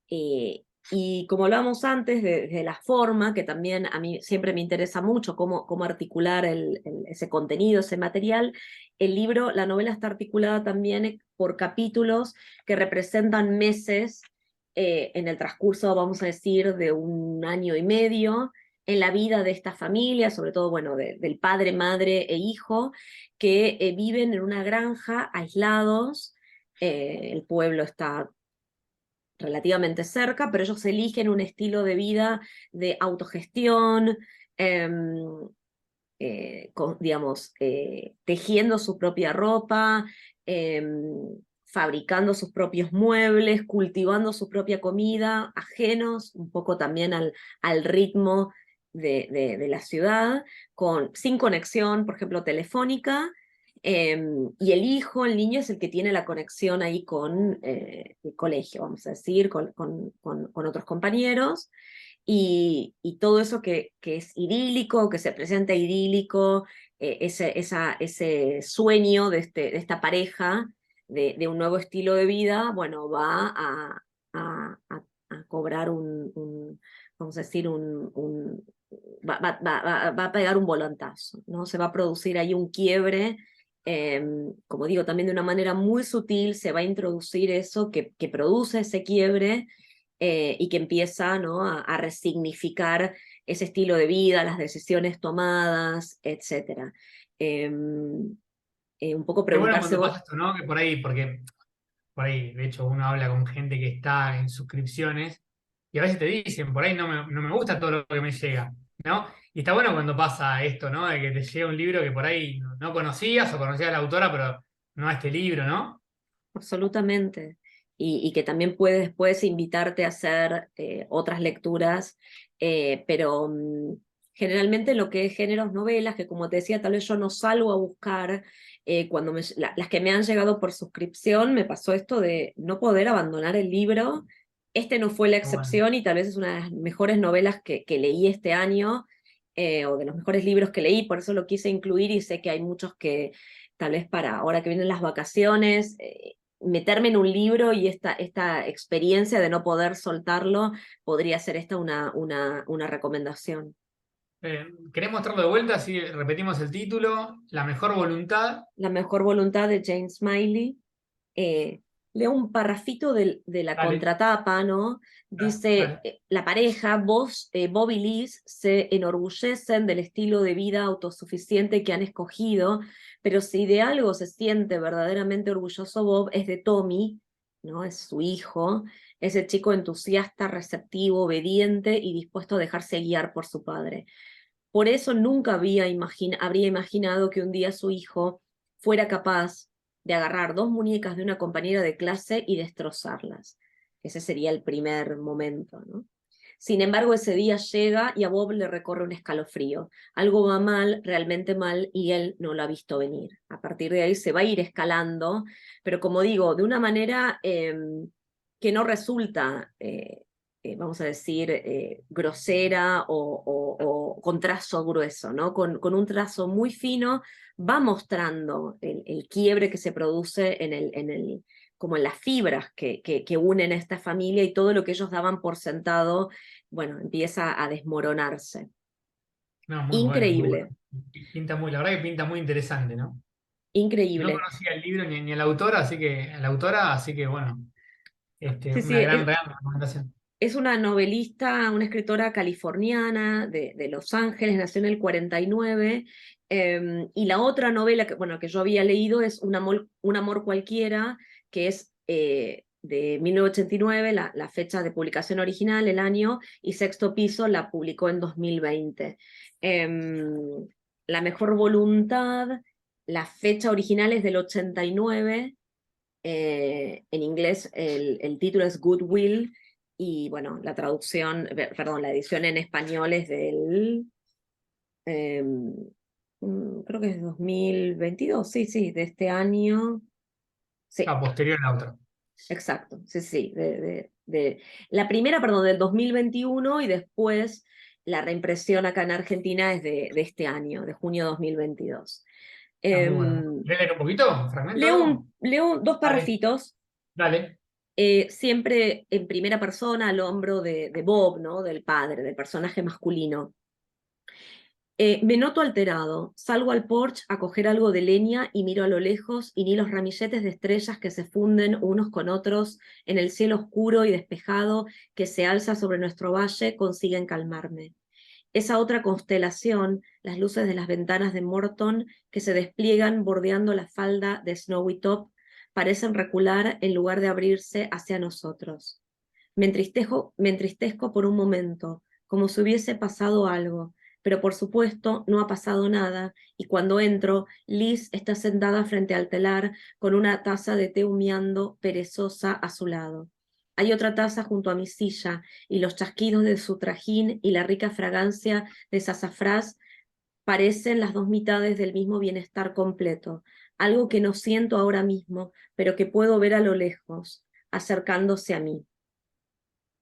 eh, y como hablábamos antes de la forma, que también a mí siempre me interesa mucho cómo articular ese contenido, ese material, el libro, la novela está articulada también por capítulos que representan meses en el transcurso, vamos a decir, de un año y medio en la vida de esta familia, sobre todo, bueno, del padre, madre e hijo, que viven en una granja aislados. El pueblo está relativamente cerca, pero ellos eligen un estilo de vida de autogestión, eh, digamos, tejiendo su propia ropa, eh, fabricando sus propios muebles, cultivando su propia comida, ajenos un poco también al ritmo de la ciudad, sin conexión, por ejemplo, telefónica. Y el hijo, el niño, es el que tiene la conexión ahí con el colegio, vamos a decir, con otros compañeros, y todo eso que es idílico, que se presenta idílico, ese sueño de esta pareja, de un nuevo estilo de vida, bueno, va a cobrar vamos a decir, va a pegar un volantazo, ¿no? Se va a producir ahí un quiebre. Como digo, también de una manera muy sutil se va a introducir eso que produce ese quiebre, y que empieza, ¿no? a resignificar ese estilo de vida, las decisiones tomadas, etc. Un poco Qué bueno preguntarse cuando vos. pasa esto, ¿no? Que por ahí, porque por ahí, de hecho, uno habla con gente que está en suscripciones y a veces te dicen, por ahí no me gusta todo lo que me llega, ¿no? Y está bueno cuando pasa esto, ¿no? De que te llega un libro que por ahí no conocías o conocías a la autora, pero no a este libro, ¿no? Absolutamente. Y que también puede después invitarte a hacer otras lecturas, pero generalmente lo que es géneros novelas, que como te decía, tal vez yo no salgo a buscar, cuando las que me han llegado por suscripción, me pasó esto de no poder abandonar el libro. Este no fue la Bueno, excepción y tal vez es una de las mejores novelas que leí este año, o de los mejores libros que leí, por eso lo quise incluir, y sé que hay muchos que tal vez para ahora que vienen las vacaciones, meterme en un libro y esta experiencia de no poder soltarlo, podría ser esta una recomendación. ¿querés mostrarlo de vuelta? Así repetimos el título, La mejor voluntad. La mejor voluntad de Jane Smiley. eh, Leo un parrafito de la Dale, contratapa, ¿no? Dice, dale. la pareja, Bob y Liz, se enorgullecen del estilo de vida autosuficiente que han escogido, pero si de algo se siente verdaderamente orgulloso Bob, es de Tommy, ¿no? Es su hijo, ese chico entusiasta, receptivo, obediente y dispuesto a dejarse guiar por su padre. Por eso nunca habría imaginado que un día su hijo fuera capaz de agarrar dos muñecas de una compañera de clase y destrozarlas. Ese sería el primer momento, ¿no? Sin embargo, ese día llega y a Bob le recorre un escalofrío. Algo va mal, realmente mal, y él no lo ha visto venir. A partir de ahí se va a ir escalando, pero como digo, de una manera que no resulta, vamos a decir, grosera o con trazo grueso, ¿no? Con un trazo muy fino va mostrando el quiebre que se produce como en las fibras que unen a esta familia, y todo lo que ellos daban por sentado, bueno, empieza a desmoronarse. No, muy bueno, muy Increíble, bueno. La verdad que pinta muy interesante, ¿no? No increíble. conocía el libro ni a la autora, así que bueno, Sí, sí, una gran recomendación. es una novelista, una escritora californiana de Los Ángeles, nació en el 49, y la otra novela bueno, que yo había leído es Un amor cualquiera, que es de 1989, la fecha de publicación original, el año, y Sexto Piso la publicó en 2020. la mejor voluntad, la fecha original es del 89, en inglés el título es Goodwill, y bueno, la traducción, perdón, la edición en español es del, creo que es 2022, sí, sí, de este año, sí, A posterior a la otra. exacto, sí, sí, la primera, perdón, del 2021, y después la reimpresión acá en Argentina es de este año, de junio 2022. Está muy bueno. Em, ¿Querés leer un poquito? ¿Un fragmento o algo? leo dos Dale, parrafitos, dale. siempre en primera persona al hombro de Bob, ¿no? Del padre, del personaje masculino. Me noto alterado, salgo al porche a coger algo de leña y miro a lo lejos y ni los ramilletes de estrellas que se funden unos con otros en el cielo oscuro y despejado que se alza sobre nuestro valle consiguen calmarme. Esa otra constelación, las luces de las ventanas de Morton que se despliegan bordeando la falda de Snowy Top, parecen recular en lugar de abrirse hacia nosotros. Me entristezco por un momento, como si hubiese pasado algo, pero por supuesto no ha pasado nada, y cuando entro, Liz está sentada frente al telar con una taza de té humeando, perezosa, a su lado. Hay otra taza junto a mi silla, y los chasquidos de su trajín y la rica fragancia de sazafrás parecen las dos mitades del mismo bienestar completo, algo que no siento ahora mismo, pero que puedo ver a lo lejos, acercándose a mí.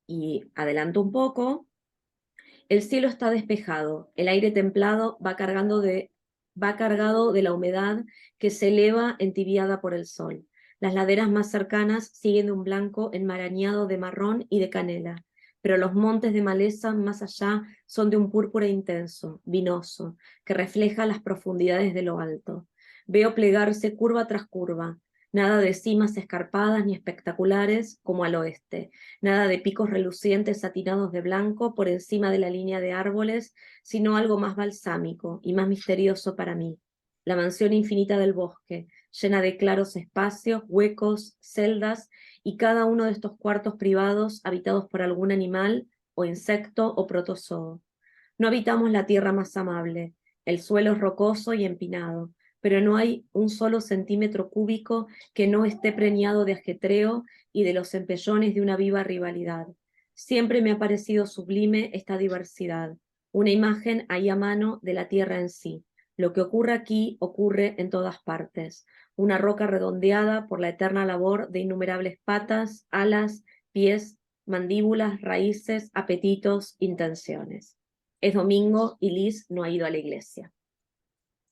Y adelanto un poco, el cielo está despejado, el aire templado va cargado de la humedad que se eleva entibiada por el sol. Las laderas más cercanas siguen de un blanco enmarañado de marrón y de canela, pero los montes de maleza más allá son de un púrpura intenso, vinoso, que refleja las profundidades de lo alto. Veo plegarse curva tras curva, nada de cimas escarpadas ni espectaculares como al oeste, nada de picos relucientes satinados de blanco por encima de la línea de árboles, sino algo más balsámico y más misterioso para mí. La mansión infinita del bosque, llena de claros espacios, huecos, celdas, y cada uno de estos cuartos privados habitados por algún animal o insecto o protozoo. No habitamos la tierra más amable, el suelo es rocoso y empinado, pero no hay un solo centímetro cúbico que no esté preñado de ajetreo y de los empellones de una viva rivalidad. Siempre me ha parecido sublime esta diversidad, una imagen ahí a mano de la tierra en sí. Lo que ocurre aquí ocurre en todas partes, una roca redondeada por la eterna labor de innumerables patas, alas, pies, mandíbulas, raíces, apetitos, intenciones. Es domingo y Liz no ha ido a la iglesia.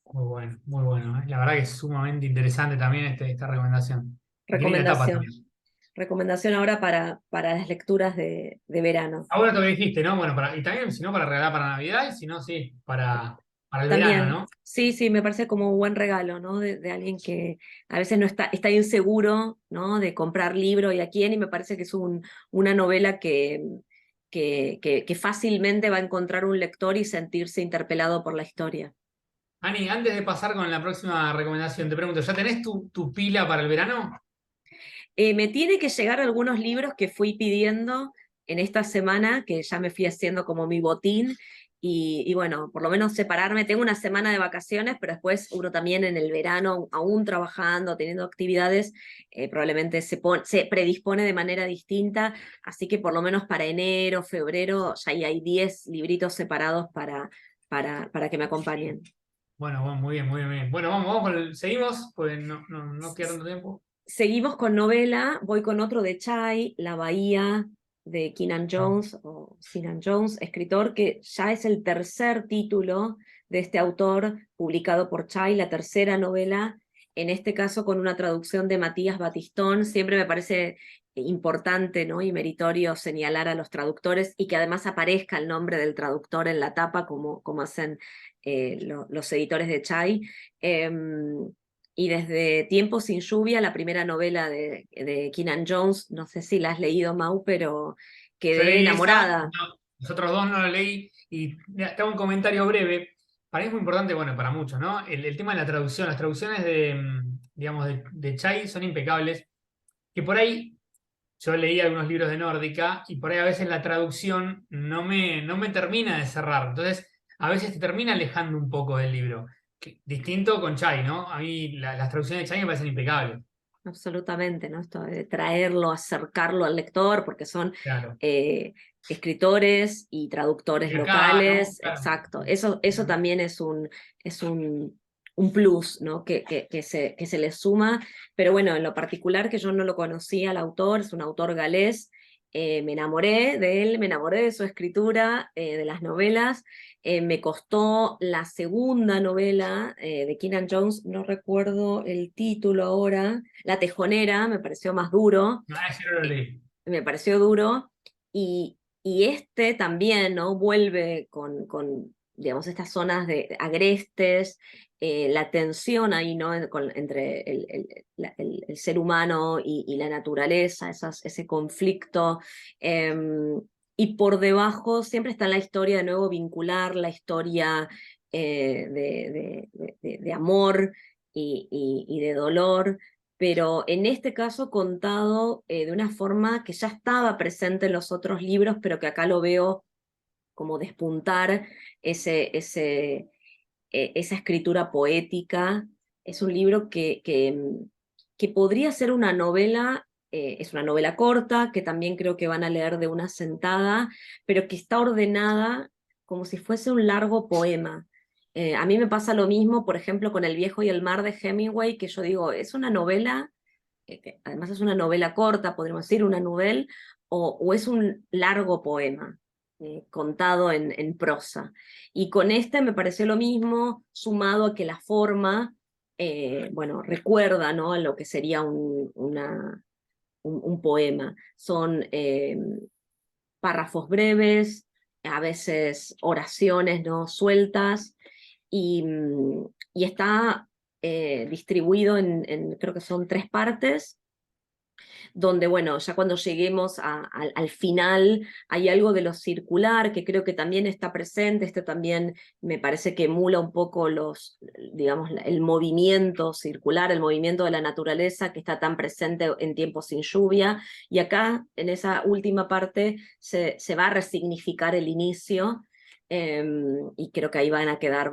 Muy bueno, muy bueno. La verdad que es sumamente interesante también esta recomendación. Y qué linda etapa Recomendación. también. Recomendación ahora para las lecturas de verano. Ahora te dijiste, ¿no? Bueno, y también, si no, para regalar para Navidad, y si no, sí, para el verano, También, ¿no? sí, sí, me parece como un buen regalo, ¿no? De alguien que a veces no está inseguro, ¿no? De comprar libro y a quién, y me parece que es una novela que fácilmente va a encontrar un lector y sentirse interpelado por la historia. Ani, antes de pasar con la próxima recomendación, te pregunto, ¿ya tenés tu pila para el verano? Me tiene que llegar algunos libros que fui pidiendo en esta semana, que ya me fui haciendo como mi botín, y bueno, por lo menos separarme. Tengo una semana de vacaciones, pero después uno también en el verano, aún trabajando, teniendo actividades, probablemente se predispone de manera distinta, así que por lo menos para enero, febrero, ya ahí hay 10 libritos separados para que me acompañen. Bueno, bueno, muy bien, muy bien, muy bien. Bueno, vamos seguimos, pues no queda tanto tiempo. Seguimos con novela, voy con otro de Chai, La Bahía, de Keenan Ah, Jones, o Sinan Jones, escritor que ya es el tercer título de este autor publicado por Chai, la tercera novela, en este caso con una traducción de Matías Batistón. Siempre me parece importante, ¿no? Y meritorio señalar a los traductores y que además aparezca el nombre del traductor en la tapa, como hacen los editores de Chai. Y desde Tiempo sin lluvia, la primera novela de Keenan Jones, no sé si la has leído, Mau, pero yo quedé leí esa, enamorada. no, los otros dos no lo leí, y mira, te hago un comentario breve. Para mí es muy importante, bueno, para muchos, ¿no? El tema de la traducción. Las traducciones digamos, de Chai son impecables, que por ahí yo leí algunos libros de Nórdica y por ahí a veces la traducción no me termina de cerrar. Entonces, a veces te termina alejando un poco del libro. Distinto con Chai, ¿no? A mí las traducciones de Chai me parecen impecables. Absolutamente, ¿no? Esto de traerlo, acercarlo al lector, porque son Claro. escritores y traductores Y acá, ¿no? locales, Claro. exacto. Eso también es un plus, ¿no? Que se le suma, pero bueno, en lo particular que yo no lo conocía al autor, es un autor galés, me enamoré de él, me enamoré de su escritura, de las novelas. Me costó la segunda novela de Keenan Jones, no recuerdo el título ahora, La Tejonera, me pareció más duro, Ah, ese no lo eh, leí. me pareció duro, y este también, ¿no? Vuelve digamos, estas zonas de agrestes, la tensión ahí, ¿no? Entre el ser humano y la naturaleza, ese conflicto. Y por debajo siempre está la historia, de nuevo, vincular la historia de amor y de dolor, pero en este caso contado de una forma que ya estaba presente en los otros libros, pero que acá lo veo como despuntar esa escritura poética. Es un libro que podría ser una novela, es una novela corta, que también creo que van a leer de una sentada, pero que está ordenada como si fuese un largo poema. A mí me pasa lo mismo, por ejemplo, con El viejo y el mar de Hemingway, que yo digo, es una novela, que además es una novela corta, podríamos decir, una novela, o es un largo poema contado en prosa. Y con este me pareció lo mismo, sumado a que la forma, bueno, recuerda, ¿no? A lo que sería un poema. Son párrafos breves, a veces oraciones, ¿no? Sueltas, y está distribuido creo que son 3 partes, donde, bueno, ya cuando lleguemos al final hay algo de lo circular que creo que también está presente. Esto también me parece que emula un poco digamos, el movimiento circular, el movimiento de la naturaleza que está tan presente en tiempos sin lluvia, y acá en esa última parte se va a resignificar el inicio, y creo que ahí van a quedar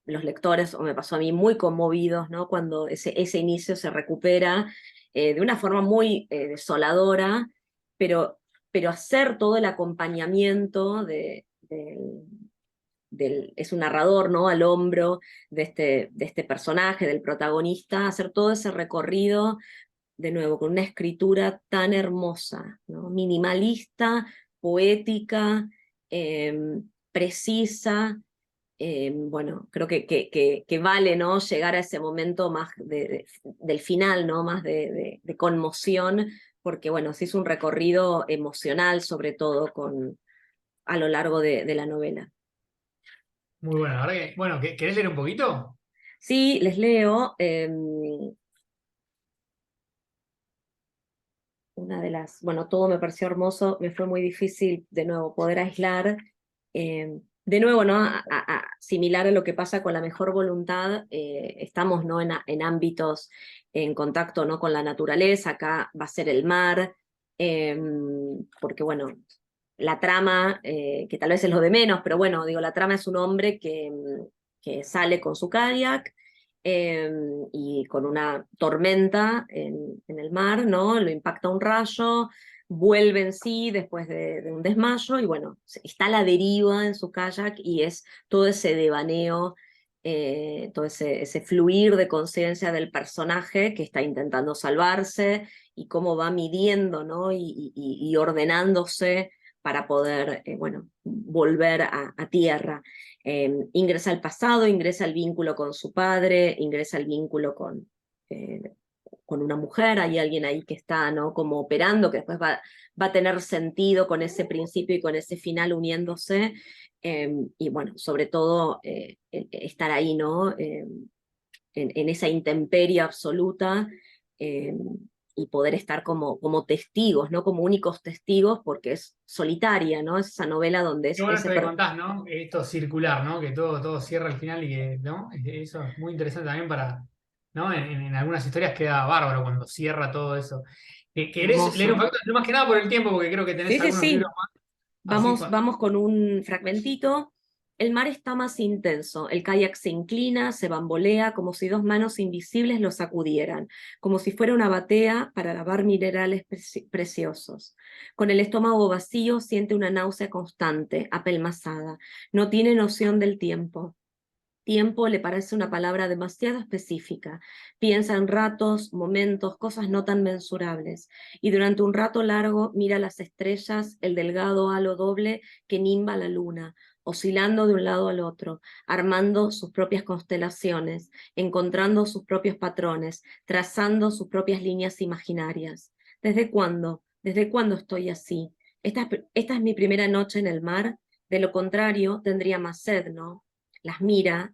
los lectores, o me pasó a mí, muy conmovidos, ¿no? Cuando ese inicio se recupera de una forma muy desoladora, pero hacer todo el acompañamiento es un narrador, ¿no? Al hombro de este personaje, del protagonista, hacer todo ese recorrido, de nuevo, con una escritura tan hermosa, ¿no? Minimalista, poética, precisa. Bueno, creo que vale, ¿no? Llegar a ese momento más del final, ¿no? Más de conmoción, porque bueno, se hizo un recorrido emocional, sobre todo a lo largo de la novela. Muy bueno, la verdad que, bueno, ¿querés leer un poquito? Sí, les leo una de bueno, todo me pareció hermoso, me fue muy difícil de nuevo poder aislar. De nuevo, ¿no? Similar a lo que pasa con La mejor voluntad, estamos, ¿no? En ámbitos en contacto, ¿no? Con la naturaleza. Acá va a ser el mar, eh, porque bueno, la trama, que tal vez es lo de menos, pero bueno, digo, la trama es un hombre que sale con su kayak, eh, y con una tormenta en el mar, ¿no? Lo impacta un rayo, vuelve en sí después de un desmayo, y bueno, está a la deriva en su kayak, y es todo ese devaneo, todo ese fluir de conciencia del personaje que está intentando salvarse, y cómo va midiendo, ¿no? Y ordenándose para poder, bueno, volver a tierra. Ingresa al pasado, ingresa al vínculo con su padre, ingresa al vínculo eh, con una mujer. Hay alguien ahí que está, ¿no? Como operando, que después va a tener sentido con ese principio y con ese final uniéndose. Y bueno, sobre todo estar ahí, ¿no? En esa intemperie absoluta, eh, y poder estar como testigos, ¿no? Como únicos testigos, porque es solitaria, ¿no? Es esa novela donde Qué es bueno esto que contás, ¿no? Esto circular, ¿no? Que todo cierra al final y que, ¿no? Eso es muy interesante también ¿no? En algunas historias queda bárbaro cuando cierra todo eso. ¿Querés leer un hermoso. fragmento? No, más que nada por el tiempo, porque creo que tenés Sí, sí, algunos libros sí. más. Así, Vamos con un fragmentito. El mar está más intenso, el kayak se inclina, se bambolea, como si dos manos invisibles lo sacudieran, como si fuera una batea para lavar minerales preciosos. Con el estómago vacío siente una náusea constante, apelmazada. No tiene noción del tiempo. Tiempo le parece una palabra demasiado específica. Piensa en ratos, momentos, cosas no tan mensurables. Y durante un rato largo mira las estrellas, el delgado halo doble que nimba la luna, oscilando de un lado al otro, armando sus propias constelaciones, encontrando sus propios patrones, trazando sus propias líneas imaginarias. ¿Desde cuándo? ¿Desde cuándo estoy así? Esta es mi primera noche en el mar. De lo contrario, tendría más sed, ¿no? Las mira,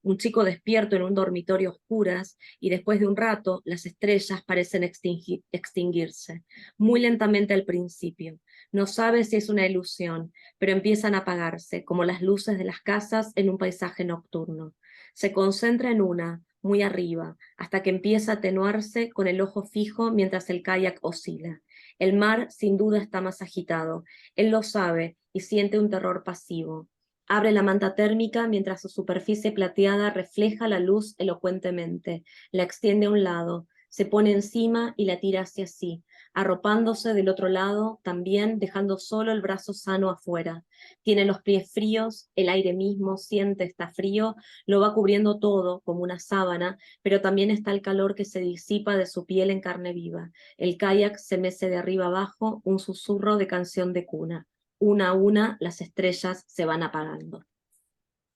un chico despierto en un dormitorio a oscuras, y después de un rato las estrellas parecen extinguirse, muy lentamente al principio. No sabe si es una ilusión, pero empiezan a apagarse, como las luces de las casas en un paisaje nocturno. Se concentra en una, muy arriba, hasta que empieza a atenuarse con el ojo fijo mientras el kayak oscila. El mar sin duda está más agitado. Él lo sabe y siente un terror pasivo. Abre la manta térmica mientras su superficie plateada refleja la luz elocuentemente. La extiende a un lado, se pone encima y la tira hacia sí, arropándose del otro lado, también dejando solo el brazo sano afuera. Tiene los pies fríos, el aire mismo siente está frío, lo va cubriendo todo como una sábana, pero también está el calor que se disipa de su piel en carne viva. El kayak se mece de arriba abajo, un susurro de canción de cuna. Una a una las estrellas se van apagando.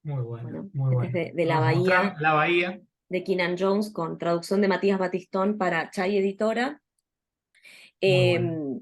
Muy bueno, Bueno, muy este es bueno. de La Vamos a mostrar Bahía, La Bahía. de Keenan Jones, con traducción de Matías Batistón para Chay Editora. Muy Eh, bueno.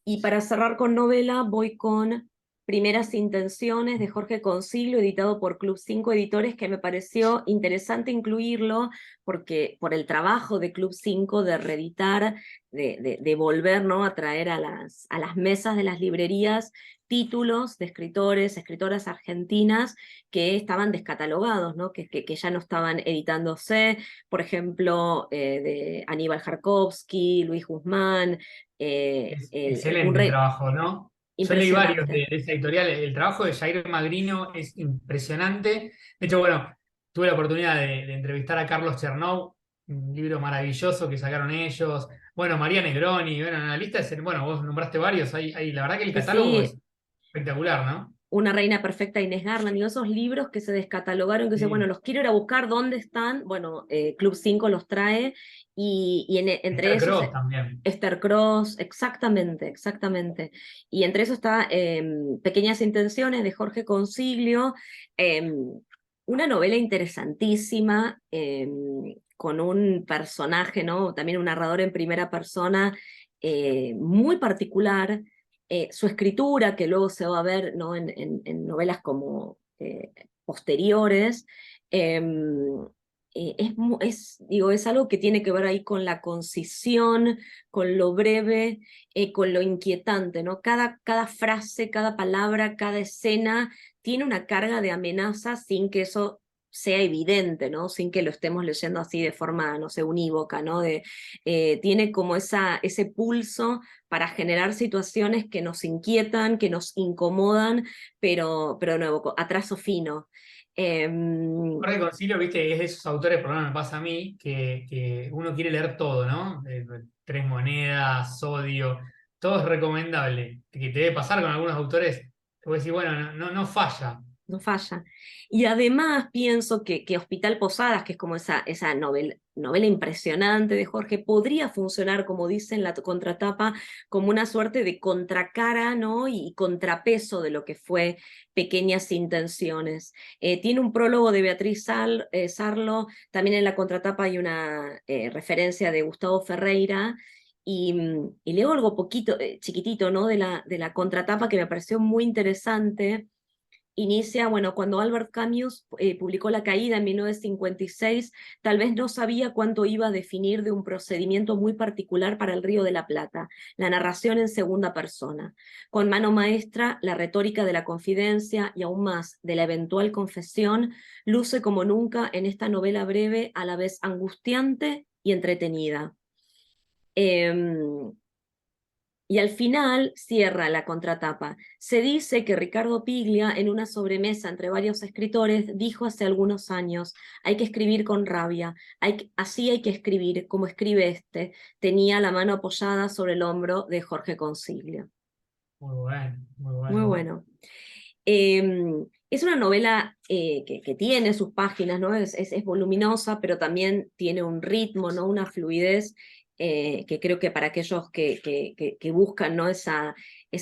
y para cerrar con novela, voy con Primeras Intenciones de Jorge Consiglio, editado por Club 5 Editores, que me pareció interesante incluirlo porque por el trabajo de Club 5 de reeditar, de volver, ¿no?, a traer a las mesas de las librerías títulos de escritores, escritoras argentinas que estaban descatalogados, ¿no?, que ya no estaban editándose, por ejemplo, de Aníbal Jarkovsky, Luis Guzmán, Es un excelente el rey trabajo, ¿no? Yo leí varios impresionante. de esa editorial. El trabajo de Jair Magrino es impresionante. De hecho, bueno, tuve la oportunidad de entrevistar a Carlos Chernow, un libro maravilloso que sacaron ellos. Bueno, María Negroni, bueno, en la lista, bueno, vos nombraste varios. La verdad que el Sí, catálogo es sí, espectacular, ¿no? Una reina perfecta, Inés Garland, y esos libros que se descatalogaron, que dice, bueno, Sí. los quiero ir a buscar, ¿dónde están? Bueno, Club 5 los trae, y entre Esther esos, Cross también. Esther Cross, exactamente, exactamente. Y entre eso está Pequeñas Intenciones de Jorge Consiglio, una novela interesantísima, con un personaje, ¿no?, también un narrador en primera persona, muy particular. Su escritura, que luego se va a ver, ¿no?, en novelas como posteriores, eh, digo, es algo que tiene que ver ahí con la concisión, con lo breve, con lo inquietante, ¿no? Cada frase, cada palabra, cada escena tiene una carga de amenaza sin que eso sea evidente, ¿no?, sin que lo estemos leyendo así de forma, no sé, unívoca, ¿no? Tiene como ese pulso para generar situaciones que nos inquietan, que nos incomodan, pero de nuevo, a trazo fino. Jorge Concilio, viste, es de esos autores, por lo menos me pasa a mí, que uno quiere leer todo, ¿no? Tres Monedas, Sodio, todo es recomendable. Que te debe pasar con algunos autores, que vos decís, bueno, no falla. No falla. Y además pienso que Hospital Posadas, que es como esa novela impresionante de Jorge, podría funcionar, como dice en la contratapa, como una suerte de contracara, ¿no?, y contrapeso de lo que fue Pequeñas Intenciones. Tiene un prólogo de Beatriz Sarlo, también en la contratapa hay una referencia de Gustavo Ferreira. Y leo algo poquito, chiquitito, ¿no?, de la contratapa, que me pareció muy interesante. Inicia, bueno, cuando Albert Camus publicó La Caída en 1956, tal vez no sabía cuánto iba a definir de un procedimiento muy particular para el Río de la Plata, la narración en segunda persona. Con mano maestra, la retórica de la confidencia y aún más de la eventual confesión luce como nunca en esta novela breve, a la vez angustiante y entretenida. Eh, Y al final cierra la contratapa. Se dice que Ricardo Piglia, en una sobremesa entre varios escritores, dijo hace algunos años: hay que escribir con rabia, así hay que escribir, como escribe este. Tenía la mano apoyada sobre el hombro de Jorge Consiglio. Muy bueno, muy Muy bueno. bueno. Es una novela que tiene sus páginas, ¿no? Es voluminosa, pero también tiene un ritmo, ¿no? Una fluidez que creo que para aquellos que buscan, ¿no? Esa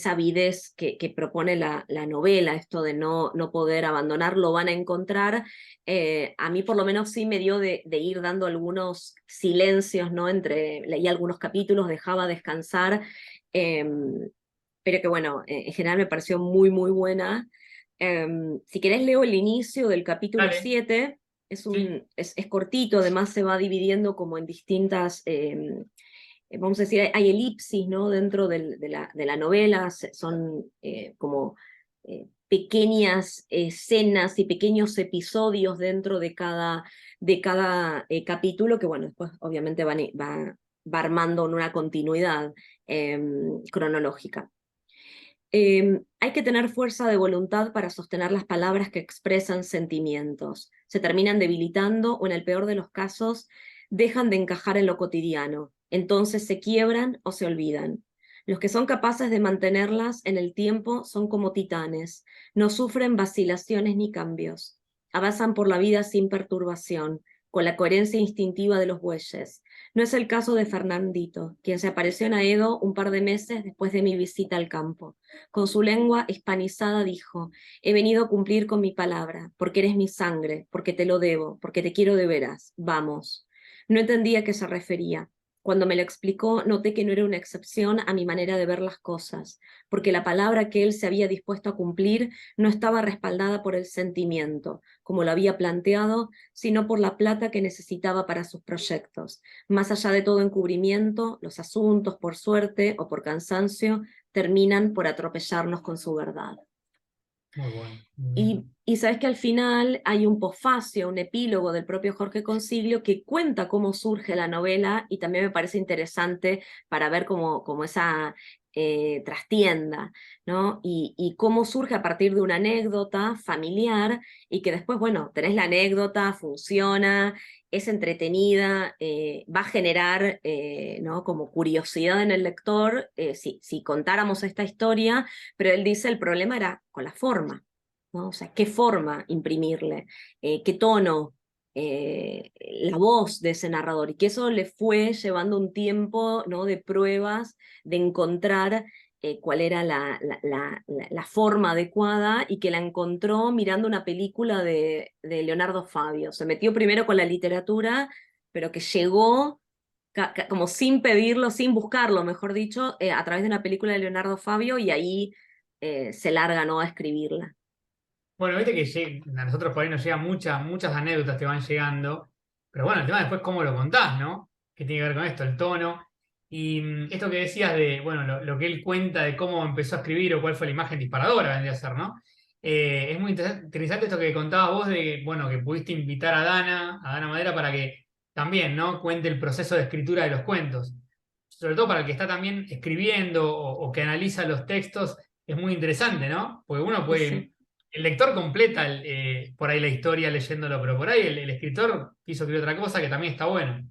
avidez que propone la novela, esto de no poder abandonar, lo van a encontrar. A mí por lo menos sí me dio de ir dando algunos silencios, ¿no? Leía algunos capítulos, dejaba descansar. Pero que bueno, en general me pareció muy, muy buena. Si querés leo el inicio del capítulo Dale, 7, sí. es cortito, además se va dividiendo como en distintas, vamos a decir, hay elipsis, ¿no? Dentro de la novela, son como pequeñas escenas y pequeños episodios dentro de cada capítulo, que bueno, después obviamente va armando una continuidad cronológica. Hay que tener fuerza de voluntad para sostener las palabras que expresan sentimientos. Se terminan debilitando o, en el peor de los casos, dejan de encajar en lo cotidiano. Entonces se quiebran o se olvidan. Los que son capaces de mantenerlas en el tiempo son como titanes. No sufren vacilaciones ni cambios. Avanzan por la vida sin perturbación, con la coherencia instintiva de los bueyes. No es el caso de Fernandito, quien se apareció en Aedo un par de meses después de mi visita al campo. Con su lengua hispanizada dijo: he venido a cumplir con mi palabra, porque eres mi sangre, porque te lo debo, porque te quiero de veras. Vamos. No entendía a qué se refería. Cuando me lo explicó, noté que no era una excepción a mi manera de ver las cosas, porque la palabra que él se había dispuesto a cumplir no estaba respaldada por el sentimiento, como lo había planteado, sino por la plata que necesitaba para sus proyectos. Más allá de todo encubrimiento, los asuntos, por suerte o por cansancio, terminan por atropellarnos con su verdad. Muy bueno, muy Y, bien. y sabes que al final hay un posfacio, un epílogo del propio Jorge Consiglio que cuenta cómo surge la novela, y también me parece interesante para ver cómo esa trastienda, ¿no? Y cómo surge a partir de una anécdota familiar y que después, bueno, tenés la anécdota, funciona, es entretenida, va a generar, ¿no? Como curiosidad en el lector, si contáramos esta historia, pero él dice el problema era con la forma, ¿no? O sea, qué forma imprimirle, qué tono, la voz de ese narrador, y que eso le fue llevando un tiempo, ¿no? De pruebas, de encontrar cuál era la forma adecuada, y que la encontró mirando una película de Leonardo Fabio. Se metió primero con la literatura, pero que llegó como sin pedirlo, sin buscarlo, mejor dicho, a través de una película de Leonardo Fabio, y ahí se larga, ¿no? A escribirla. Bueno, viste que a nosotros por ahí nos llegan muchas anécdotas que van llegando, pero bueno, el tema después cómo lo contás, ¿no? ¿Qué tiene que ver con esto? El tono. Y esto que decías de, bueno, lo que él cuenta de cómo empezó a escribir o cuál fue la imagen disparadora, vendría a ser, ¿no? Es muy interesante esto que contabas vos de, bueno, que pudiste invitar a Dana Madera, para que también, ¿no? Cuente el proceso de escritura de los cuentos. Sobre todo para el que está también escribiendo o que analiza los textos, es muy interesante, ¿no? Porque uno Y sí. puede, el lector completa por ahí la historia leyéndolo, pero por ahí el escritor quiso escribir otra cosa que también está bueno.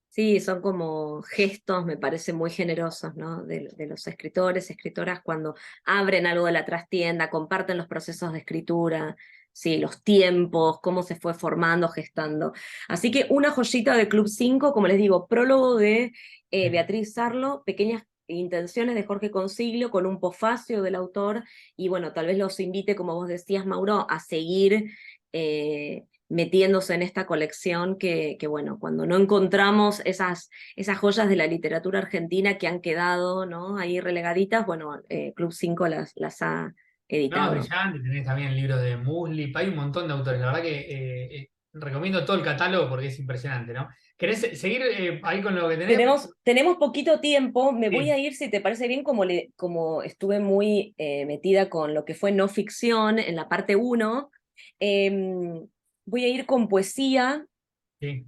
Sí, son como gestos, me parece, muy generosos, ¿no? De los escritores, escritoras, cuando abren algo de la trastienda, comparten los procesos de escritura, sí, los tiempos, cómo se fue formando, gestando. Así que una joyita de Club 5, como les digo, prólogo de Sí. Beatriz Sarlo, pequeñas intenciones de Jorge Consiglio con un posfacio del autor, y bueno, tal vez los invite, como vos decías, Mauro, a seguir metiéndose en esta colección que, bueno, cuando no encontramos esas joyas de la literatura argentina que han quedado, ¿no? Ahí relegaditas, bueno, Club 5 las ha No, es editado. brillante, tenés también libros de Muslip, hay un montón de autores, la verdad que recomiendo todo el catálogo porque es impresionante, ¿no? ¿Querés seguir ahí con lo que tenés? Tenemos poquito tiempo, me voy Sí, a ir, si te parece bien, como estuve muy metida con lo que fue no ficción en la parte uno. Voy a ir con poesía. sí.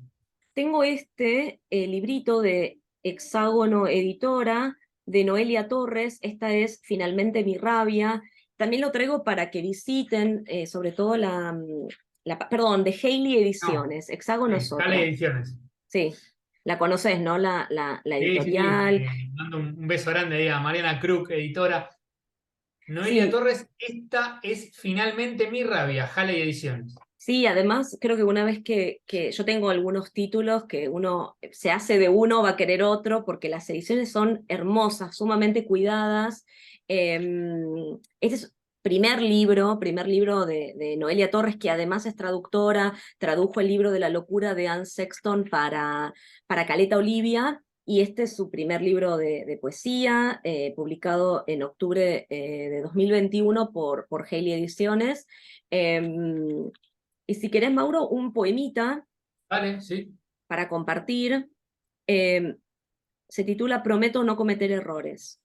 Tengo este librito de Hexágono Editora, de Noelia Torres. Esta es Finalmente mi rabia. También lo traigo para que visiten, sobre todo perdón, de Haley No, Ediciones, Hexágono es sí, Cale otra. Ediciones. Sí, la conoces, ¿no? La Sí, sí, sí. editorial. Mando un beso grande ahí a Mariana Krug, editora. Noelia Sí, Torres, esta es finalmente mi rabia, Halley Ediciones. sí, además creo que una vez que yo tengo algunos títulos que uno se hace de uno, va a querer otro, porque las ediciones son hermosas, sumamente cuidadas. Este es primer libro de Noelia Torres, que además es traductora, tradujo el libro de la locura de Anne Sexton para Caleta Olivia, y este es su primer libro de poesía, publicado en octubre de 2021 por Haley Ediciones. Em, y si querés, Mauro, un poemita Vale, sí. para compartir. eh, Se titula Prometo no cometer errores.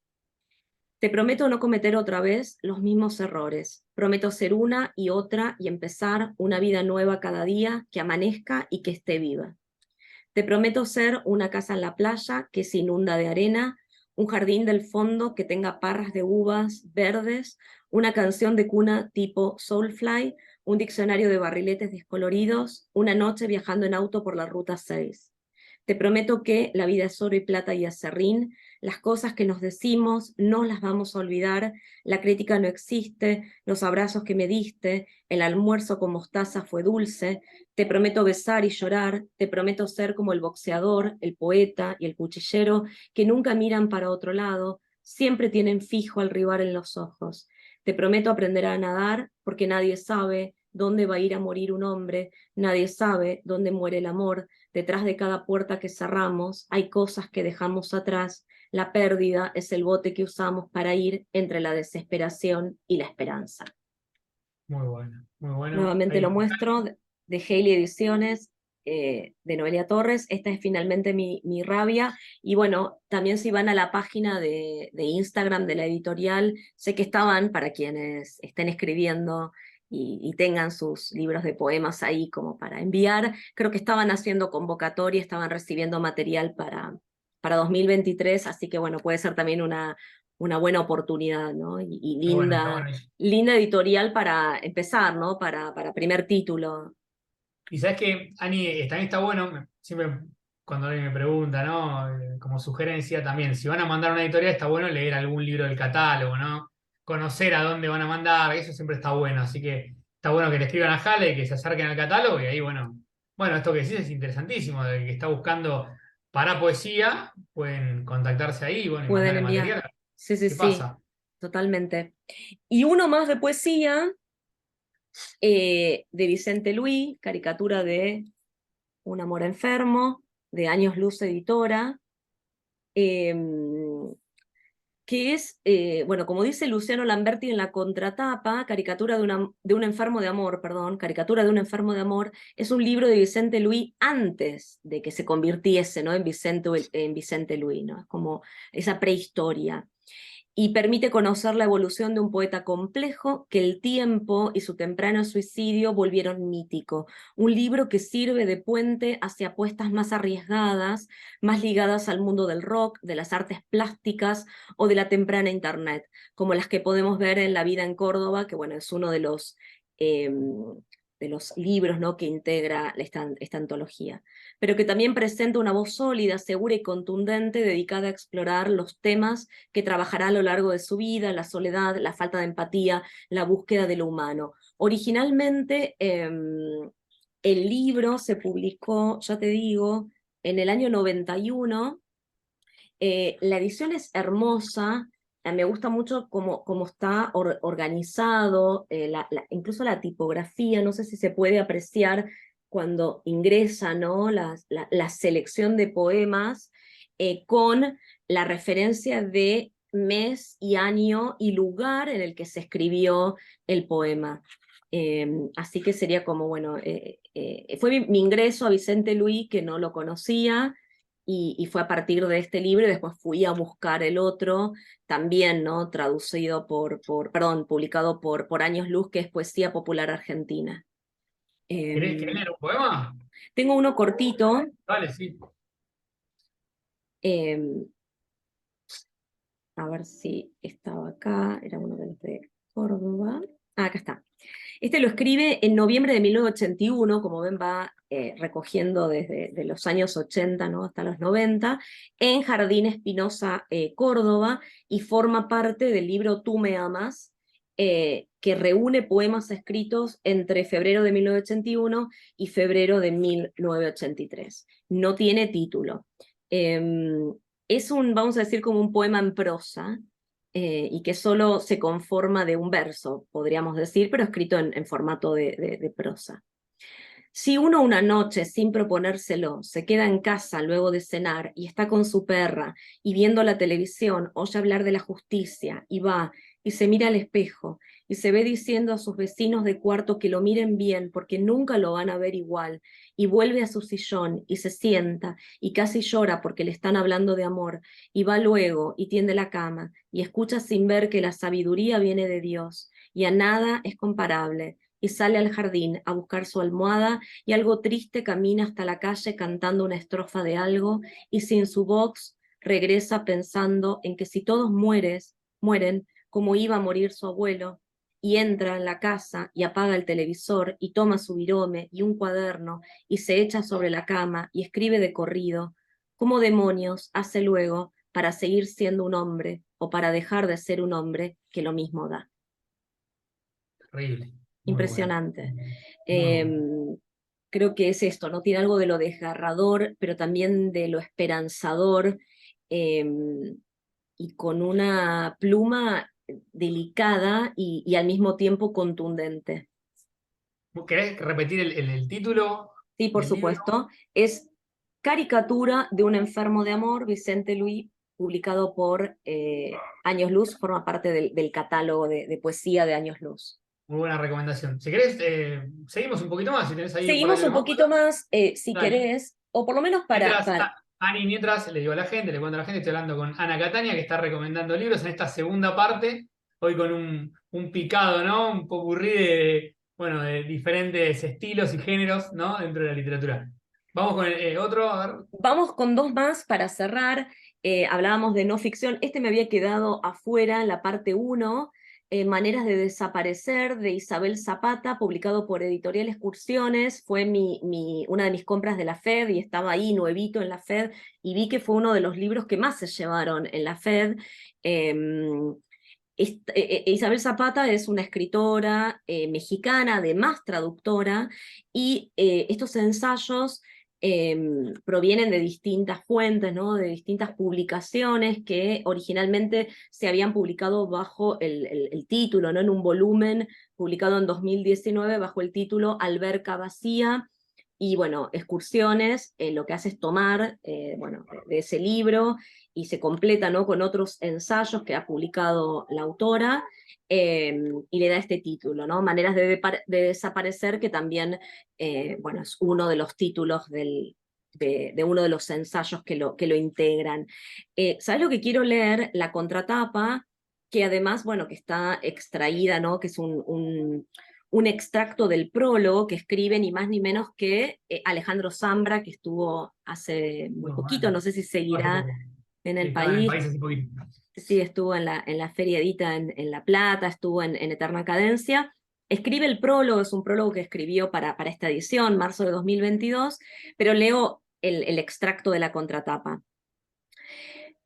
Te prometo no cometer otra vez los mismos errores. Prometo ser una y otra y empezar una vida nueva cada día que amanezca y que esté viva. Te prometo ser una casa en la playa que se inunda de arena, un jardín del fondo que tenga parras de uvas verdes, una canción de cuna tipo Soulfly, un diccionario de barriletes descoloridos, una noche viajando en auto por la Ruta 6. Te prometo que la vida es oro y plata y aserrín, las cosas que nos decimos no las vamos a olvidar, la crítica no existe, los abrazos que me diste, el almuerzo con mostaza fue dulce, te prometo besar y llorar, te prometo ser como el boxeador, el poeta y el cuchillero que nunca miran para otro lado, siempre tienen fijo al rival en los ojos. Te prometo aprender a nadar porque nadie sabe dónde va a ir a morir un hombre, nadie sabe dónde muere el amor. Detrás de cada puerta que cerramos hay cosas que dejamos atrás. La pérdida es el bote que usamos para ir entre la desesperación y la esperanza. Muy bueno, muy bueno. Nuevamente Ahí lo está. muestro, de Haley Ediciones, de Noelia Torres. Esta es Finalmente mi rabia. Y bueno, también si van a la página de Instagram de la editorial, sé que estaban, para quienes estén escribiendo y tengan sus libros de poemas ahí como para enviar, creo que estaban haciendo convocatoria, estaban recibiendo material para 2023, así que bueno, puede ser también una buena oportunidad, ¿no? Y Está bueno, está linda, bueno. linda editorial para empezar, ¿no? Para primer título. Y sabes que, Ani, también está bueno, siempre cuando alguien me pregunta, ¿no? Como sugerencia también, si van a mandar una editorial, está bueno leer algún libro del catálogo, ¿no? Conocer a dónde van a mandar, eso siempre está bueno. Así que está bueno que le escriban a Jale, que se acerquen al catálogo y ahí, bueno, esto que decís es interesantísimo, de que está buscando para poesía, pueden contactarse ahí, bueno, y Pueden mandarle enviar. material. Sí, sí, ¿Qué sí, pasa? totalmente. Y uno más de poesía, de Vicente Luis, caricatura de Un amor enfermo, de Años Luz Editora. eh, que es, bueno, como dice Luciano Lamberti en la contratapa, de un enfermo de amor, perdón, caricatura de un enfermo de amor, es un libro de Vicente Luis antes de que se convirtiese, ¿no? En Vicente Luis, ¿no? Es como esa prehistoria, y permite conocer la evolución de un poeta complejo que el tiempo y su temprano suicidio volvieron mítico. Un libro que sirve de puente hacia apuestas más arriesgadas, más ligadas al mundo del rock, de las artes plásticas o de la temprana Internet, como las que podemos ver en La vida en Córdoba, que bueno, es uno eh, de los libros, ¿no? Que integra esta antología, pero que también presenta una voz sólida, segura y contundente dedicada a explorar los temas que trabajará a lo largo de su vida: la soledad, la falta de empatía, la búsqueda de lo humano. Originalmente, el libro se publicó, ya te digo, en el año 91. La edición es hermosa, me gusta mucho cómo está organizado, incluso la tipografía, no sé si se puede apreciar cuando ingresa, ¿no? La selección de poemas, con la referencia de mes y año y lugar en el que se escribió el poema. Así que sería como, bueno, fue mi ingreso a Vicente Luis, que no lo conocía, y fue a partir de este libro, y después fui a buscar el otro, también, ¿no? Traducido perdón, publicado por Años Luz, que es Poesía Popular Argentina. ¿Querés Eh, leer un poema? Tengo uno cortito, Vale, sí. eh, a ver si estaba acá, era uno de los de Córdoba. Ah, acá está. Este lo escribe en noviembre de 1981, como ven va recogiendo desde de los años 80, ¿no?, hasta los 90, en Jardín Espinosa, Córdoba, y forma parte del libro Tú me amas, que reúne poemas escritos entre febrero de 1981 y febrero de 1983. No tiene título. Es un, vamos a decir, como un poema en prosa, y que solo se conforma de un verso, podríamos decir, pero escrito en formato de prosa. Si uno una noche, sin proponérselo, se queda en casa luego de cenar y está con su perra y viendo la televisión oye hablar de la justicia y va y se mira al espejo y se ve diciendo a sus vecinos de cuarto que lo miren bien porque nunca lo van a ver igual, y vuelve a su sillón y se sienta y casi llora porque le están hablando de amor, y va luego y tiende la cama y escucha sin ver que la sabiduría viene de Dios y a nada es comparable, y sale al jardín a buscar su almohada y algo triste camina hasta la calle cantando una estrofa de algo, y sin su box regresa pensando en que si todos mueren como iba a morir su abuelo, y entra en la casa y apaga el televisor y toma su virome y un cuaderno y se echa sobre la cama y escribe de corrido. ¿Cómo demonios hace luego para seguir siendo un hombre o para dejar de ser un hombre, que lo mismo da? Terrible. Muy bueno. Impresionante. Muy bueno. Creo que es esto, ¿no? Tiene algo de lo desgarrador, pero también de lo esperanzador, eh, y con una pluma delicada y al mismo tiempo contundente. ¿Querés repetir el título Sí, por del libro? supuesto. Es Caricatura de un enfermo de amor, Vicente Luis, publicado por Años Luz, forma parte del catálogo de poesía de Años Luz. Muy buena recomendación. Si querés, seguimos un poquito más, si tenés ahí un par de Seguimos un libros más. poquito más, si Dale. querés, o por lo menos Mientras, Ani, mientras le digo a la gente, le cuento a la gente, estoy hablando con Ana Catania, que está recomendando libros en esta segunda parte, hoy con un picado, ¿no? Un popurrí de, bueno, de diferentes estilos y géneros, ¿no? Dentro de la literatura. Vamos con otro, a ver. Vamos con dos más para cerrar. Hablábamos de no ficción. Este me había quedado afuera en la parte uno, Maneras de desaparecer, de Isabel Zapata, publicado por Editorial Excursiones. Fue una de mis compras de la FED y estaba ahí nuevito en la FED y vi que fue uno de los libros que más se llevaron en la FED. Isabel Zapata es una escritora mexicana, además traductora, y estos ensayos provienen de distintas fuentes, ¿no?, de distintas publicaciones que originalmente se habían publicado bajo el título, ¿no?, en un volumen publicado en 2019 bajo el título Alberca Vacía. Y bueno, Excursiones lo que hace es tomar bueno, de ese libro y se completa, ¿no?, con otros ensayos que ha publicado la autora, y le da este título, ¿no? Maneras de desaparecer, que también bueno, es uno de los títulos de uno de los ensayos que lo integran. ¿Sabes lo que quiero leer? La contratapa, que además, bueno, que está extraída, ¿no?, que es un extracto del prólogo que escribe ni más ni menos que Alejandro Zambra, que estuvo hace muy Muy poquito, bueno. no sé si Hace seguirá poco. en Sí, el estaba en el país. país hace poquito. Sí, estuvo en la Feria Edita en La Plata, estuvo en Eterna Cadencia. Escribe el prólogo, es un prólogo que escribió para esta edición, marzo de 2022, pero leo el extracto de la contratapa,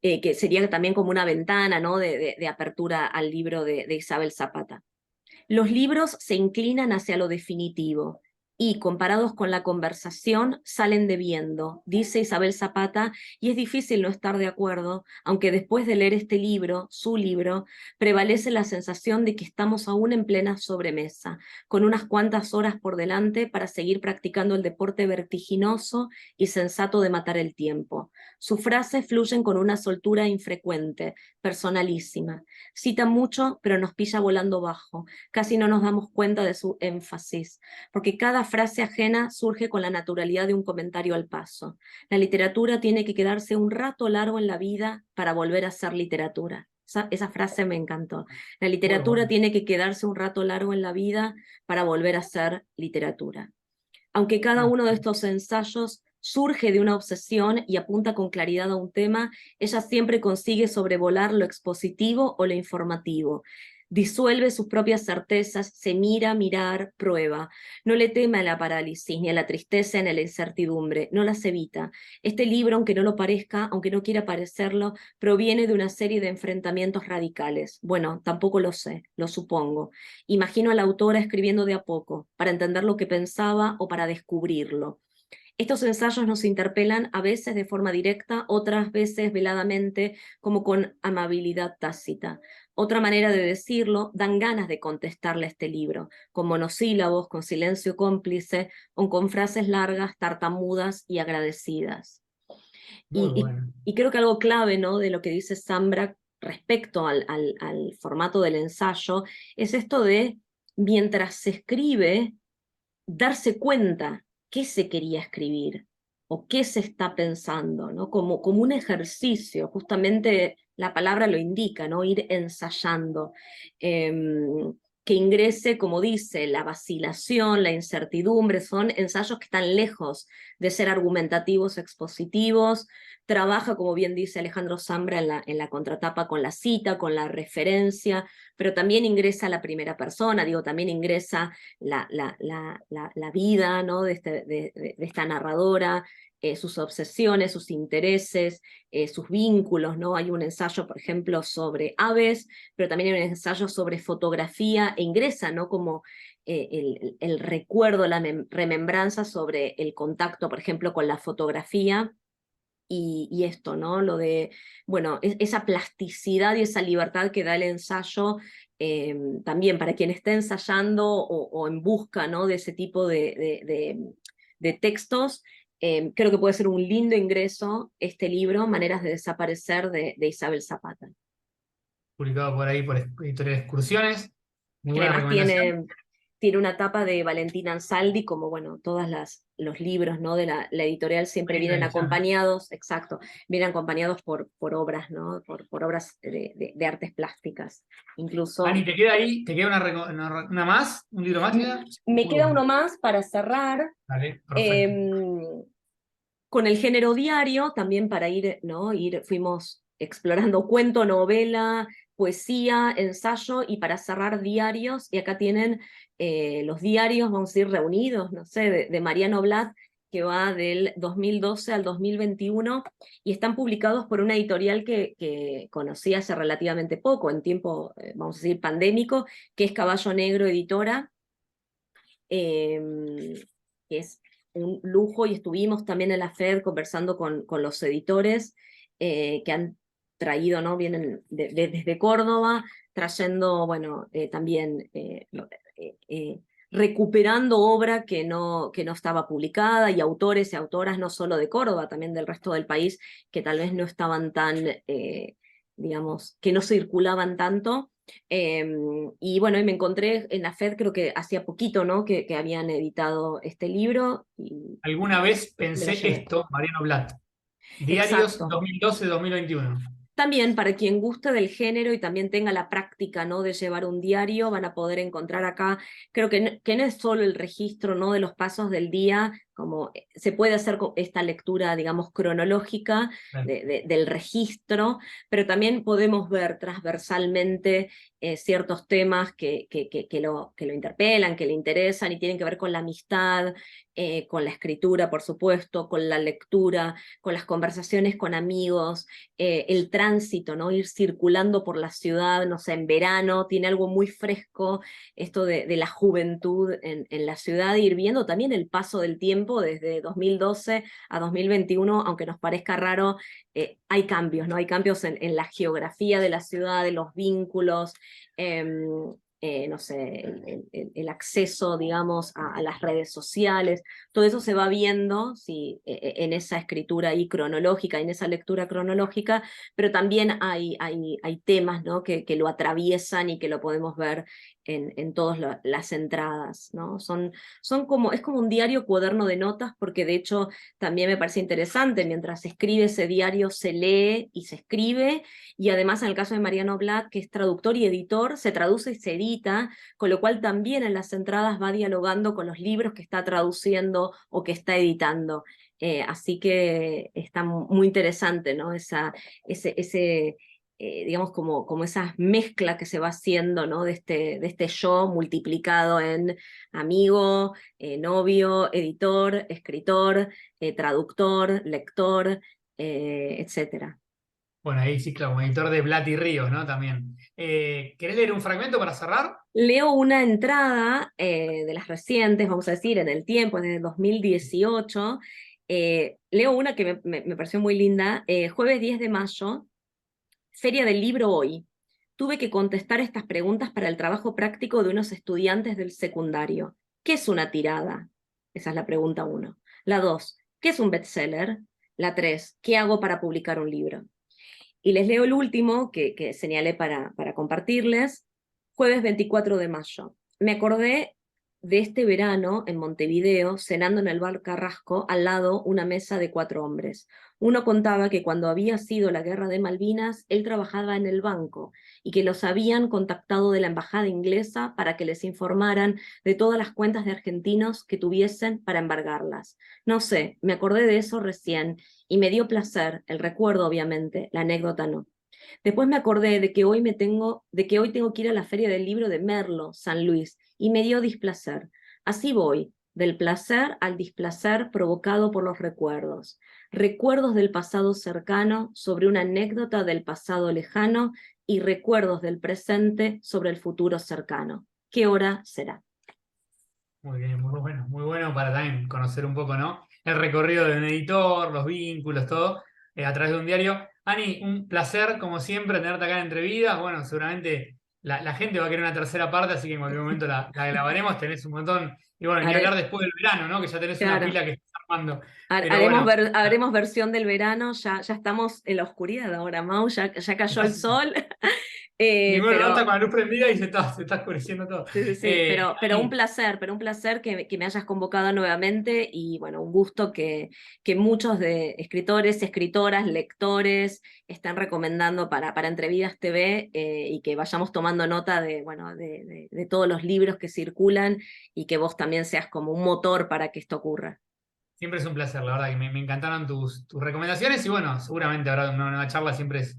que sería también como una ventana, ¿no?, de apertura al libro de Isabel Zapata. Los libros se inclinan hacia lo definitivo y, comparados con la conversación, salen debiendo, dice Isabel Zapata, y es difícil no estar de acuerdo, aunque después de leer este libro, su libro, prevalece la sensación de que estamos aún en plena sobremesa, con unas cuantas horas por delante para seguir practicando el deporte vertiginoso y sensato de matar el tiempo. Sus frases fluyen con una soltura infrecuente, personalísima. Cita mucho, pero nos pilla volando bajo. Casi no nos damos cuenta de su énfasis, porque cada frase ajena surge con la naturalidad de un comentario al paso. La literatura tiene que quedarse un rato largo en la vida para volver a ser literatura. Esa frase me encantó. La Muy literatura bueno. tiene que quedarse un rato largo en la vida para volver a ser literatura. Aunque cada Ah, uno de estos ensayos surge de una obsesión y apunta con claridad a un tema, ella siempre consigue sobrevolar lo expositivo o lo informativo. Disuelve sus propias certezas, se mira, mirar, prueba. No le teme a la parálisis, ni a la tristeza, ni a la incertidumbre, no las evita. Este libro, aunque no lo parezca, aunque no quiera parecerlo, proviene de una serie de enfrentamientos radicales. Bueno, tampoco lo sé, lo supongo. Imagino a la autora escribiendo de a poco, para entender lo que pensaba o para descubrirlo. Estos ensayos nos interpelan a veces de forma directa, otras veces veladamente, como con amabilidad tácita. Otra manera de decirlo, dan ganas de contestarle a este libro, con monosílabos, con silencio cómplice, o con frases largas, tartamudas y agradecidas. Muy bueno. Y creo que algo clave, ¿no?, de lo que dice Zambra respecto al formato del ensayo es esto de, mientras se escribe, darse cuenta qué se quería escribir o qué se está pensando, ¿no? Como un ejercicio, justamente la palabra lo indica, ¿no? Ir ensayando. Que ingrese, como dice, la vacilación, la incertidumbre, son ensayos que están lejos de ser argumentativos, expositivos. Trabaja, como bien dice Alejandro Zambra, en la contratapa con la cita, con la referencia, pero también ingresa la primera persona, digo, también ingresa la vida, ¿no?, de esta narradora, sus obsesiones, sus intereses, sus vínculos, ¿no? Hay un ensayo, por ejemplo, sobre aves, pero también hay un ensayo sobre fotografía, e ingresa, ¿no?, como el recuerdo, la remembranza sobre el contacto, por ejemplo, con la fotografía, y esto, ¿no? Lo de, bueno, esa plasticidad y esa libertad que da el ensayo, también para quien esté ensayando o en busca, ¿no?, de ese tipo de textos, creo que puede ser un lindo ingreso este libro, Maneras de desaparecer, de Isabel Zapata. Publicado por ahí por Editorial Excursiones. Muy Que buena además recomendación. tiene una tapa de Valentina Ansaldi, como bueno, todos los libros, ¿no?, de la editorial siempre Muy linda vienen edición. acompañados, exacto, vienen acompañados por obras, ¿no?, por obras de artes plásticas. Ani, Incluso ¿te queda ahí? ¿Te queda una más? ¿Un libro más queda? me Muy queda bueno. uno más para cerrar, Vale, perfecto. eh, con el género diario, también para ir, ¿no? Fuimos explorando cuento, novela, poesía, ensayo, y para cerrar diarios, y acá tienen los diarios, vamos a ir reunidos, no sé, de Mariano Blatt, que va del 2012 al 2021, y están publicados por una editorial que conocí hace relativamente poco, en tiempo, vamos a decir, pandémico, que es Caballo Negro Editora, que es un lujo, y estuvimos también en la FED conversando con los editores que han traído, ¿no? Vienen desde Córdoba, trayendo, bueno, también recuperando obra que no estaba publicada, y autores y autoras no solo de Córdoba, también del resto del país, que tal vez no estaban tan, digamos, que no circulaban tanto. Y bueno, y me encontré en la FED, creo que hacía poquito, ¿no?, que habían editado este libro, y Alguna vez me lo pensé llevé. esto, Mariano Blatt. Diarios Exacto. 2012-2021. También para quien guste del género y también tenga la práctica, ¿no?, de llevar un diario, van a poder encontrar acá, creo que no es solo el registro, ¿no?, de los pasos del día, como se puede hacer esta lectura, digamos, cronológica del registro, pero también podemos ver transversalmente ciertos temas que lo interpelan, que le interesan, y tienen que ver con la amistad, con la escritura, por supuesto, con la lectura, con las conversaciones con amigos, el tránsito, ¿no?, ir circulando por la ciudad, no sé, en verano, tiene algo muy fresco, esto de la juventud en la ciudad, ir viendo también el paso del tiempo desde 2012 a 2021, aunque nos parezca raro, hay cambios, ¿no? Hay cambios en la geografía de la ciudad, de los vínculos, no sé, el acceso, digamos, a las redes sociales, todo eso se va viendo, sí, en esa escritura ahí cronológica, en esa lectura cronológica, pero también hay temas, ¿no?, que lo atraviesan y que lo podemos ver en todas las entradas, ¿no? Son como, es como un diario cuaderno de notas, porque de hecho también me parece interesante, mientras se escribe ese diario se lee y se escribe, y además en el caso de Mariano Blatt, que es traductor y editor, se traduce y se edita, con lo cual también en las entradas va dialogando con los libros que está traduciendo o que está editando. Así que está muy interesante, ¿no? Ese digamos, como esa mezcla que se va haciendo, ¿no? De este yo multiplicado en amigo, novio, editor, escritor, traductor, lector, etcétera. Bueno, ahí sí, claro, como editor de Blat y Ríos, ¿no? También. ¿Querés leer un fragmento para cerrar? Leo una entrada de las recientes, vamos a decir, en el tiempo, desde 2018. Leo una que me pareció muy linda. Jueves 10 de mayo, Feria del Libro hoy. Tuve que contestar estas preguntas para el trabajo práctico de unos estudiantes del secundario. ¿Qué es una tirada? Esa es la pregunta uno. La dos, ¿qué es un bestseller? La tres, ¿qué hago para publicar un libro? Y les leo el último que señalé para compartirles. Jueves 24 de mayo. Me acordé de este verano en Montevideo, cenando en el bar Carrasco, al lado una mesa de 4 hombres. Uno contaba que cuando había sido la guerra de Malvinas, él trabajaba en el banco y que los habían contactado de la embajada inglesa para que les informaran de todas las cuentas de argentinos que tuviesen para embargarlas. No sé, me acordé de eso recién y me dio placer, el recuerdo obviamente, la anécdota no. Después me acordé de que hoy tengo que ir a la Feria del Libro de Merlo, San Luis, y me dio displacer. Así voy, del placer al displacer provocado por los recuerdos. Recuerdos del pasado cercano sobre una anécdota del pasado lejano y recuerdos del presente sobre el futuro cercano. ¿Qué hora será? Muy bien, muy bueno para también conocer un poco, ¿no? El recorrido de un editor, los vínculos, todo, a través de un diario. Ani, un placer, como siempre, tenerte acá en Entrevidas. Bueno, seguramente la gente va a querer una tercera parte, así que en cualquier momento la grabaremos. Tenés un montón. Y bueno, ni hablar Haré, después del verano, ¿no? Que ya tenés una claro, pila que estás armando. Pero Haremos, bueno, haremos versión del verano, ya estamos en la oscuridad ahora, Mau, ya cayó el estás, sol, y bueno, no está pero con la luz prendida y se está oscureciendo todo. sí, sí, sí, pero Ani, un placer que me hayas convocado nuevamente y bueno, un gusto que muchos de escritores, escritoras, lectores están recomendando para Entrevidas TV y que vayamos tomando nota de, bueno, de todos los libros que circulan y que vos también seas como un motor para que esto ocurra. siempre es un placer, la verdad que me encantaron tus recomendaciones y bueno, seguramente habrá una nueva charla, siempre es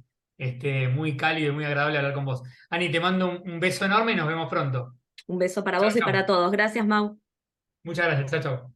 muy cálido y muy agradable hablar con vos. Ani, te mando un beso enorme y nos vemos pronto. Un beso para Chao, vos y para chao. todos. Gracias, Mau. Muchas gracias, chao, chao.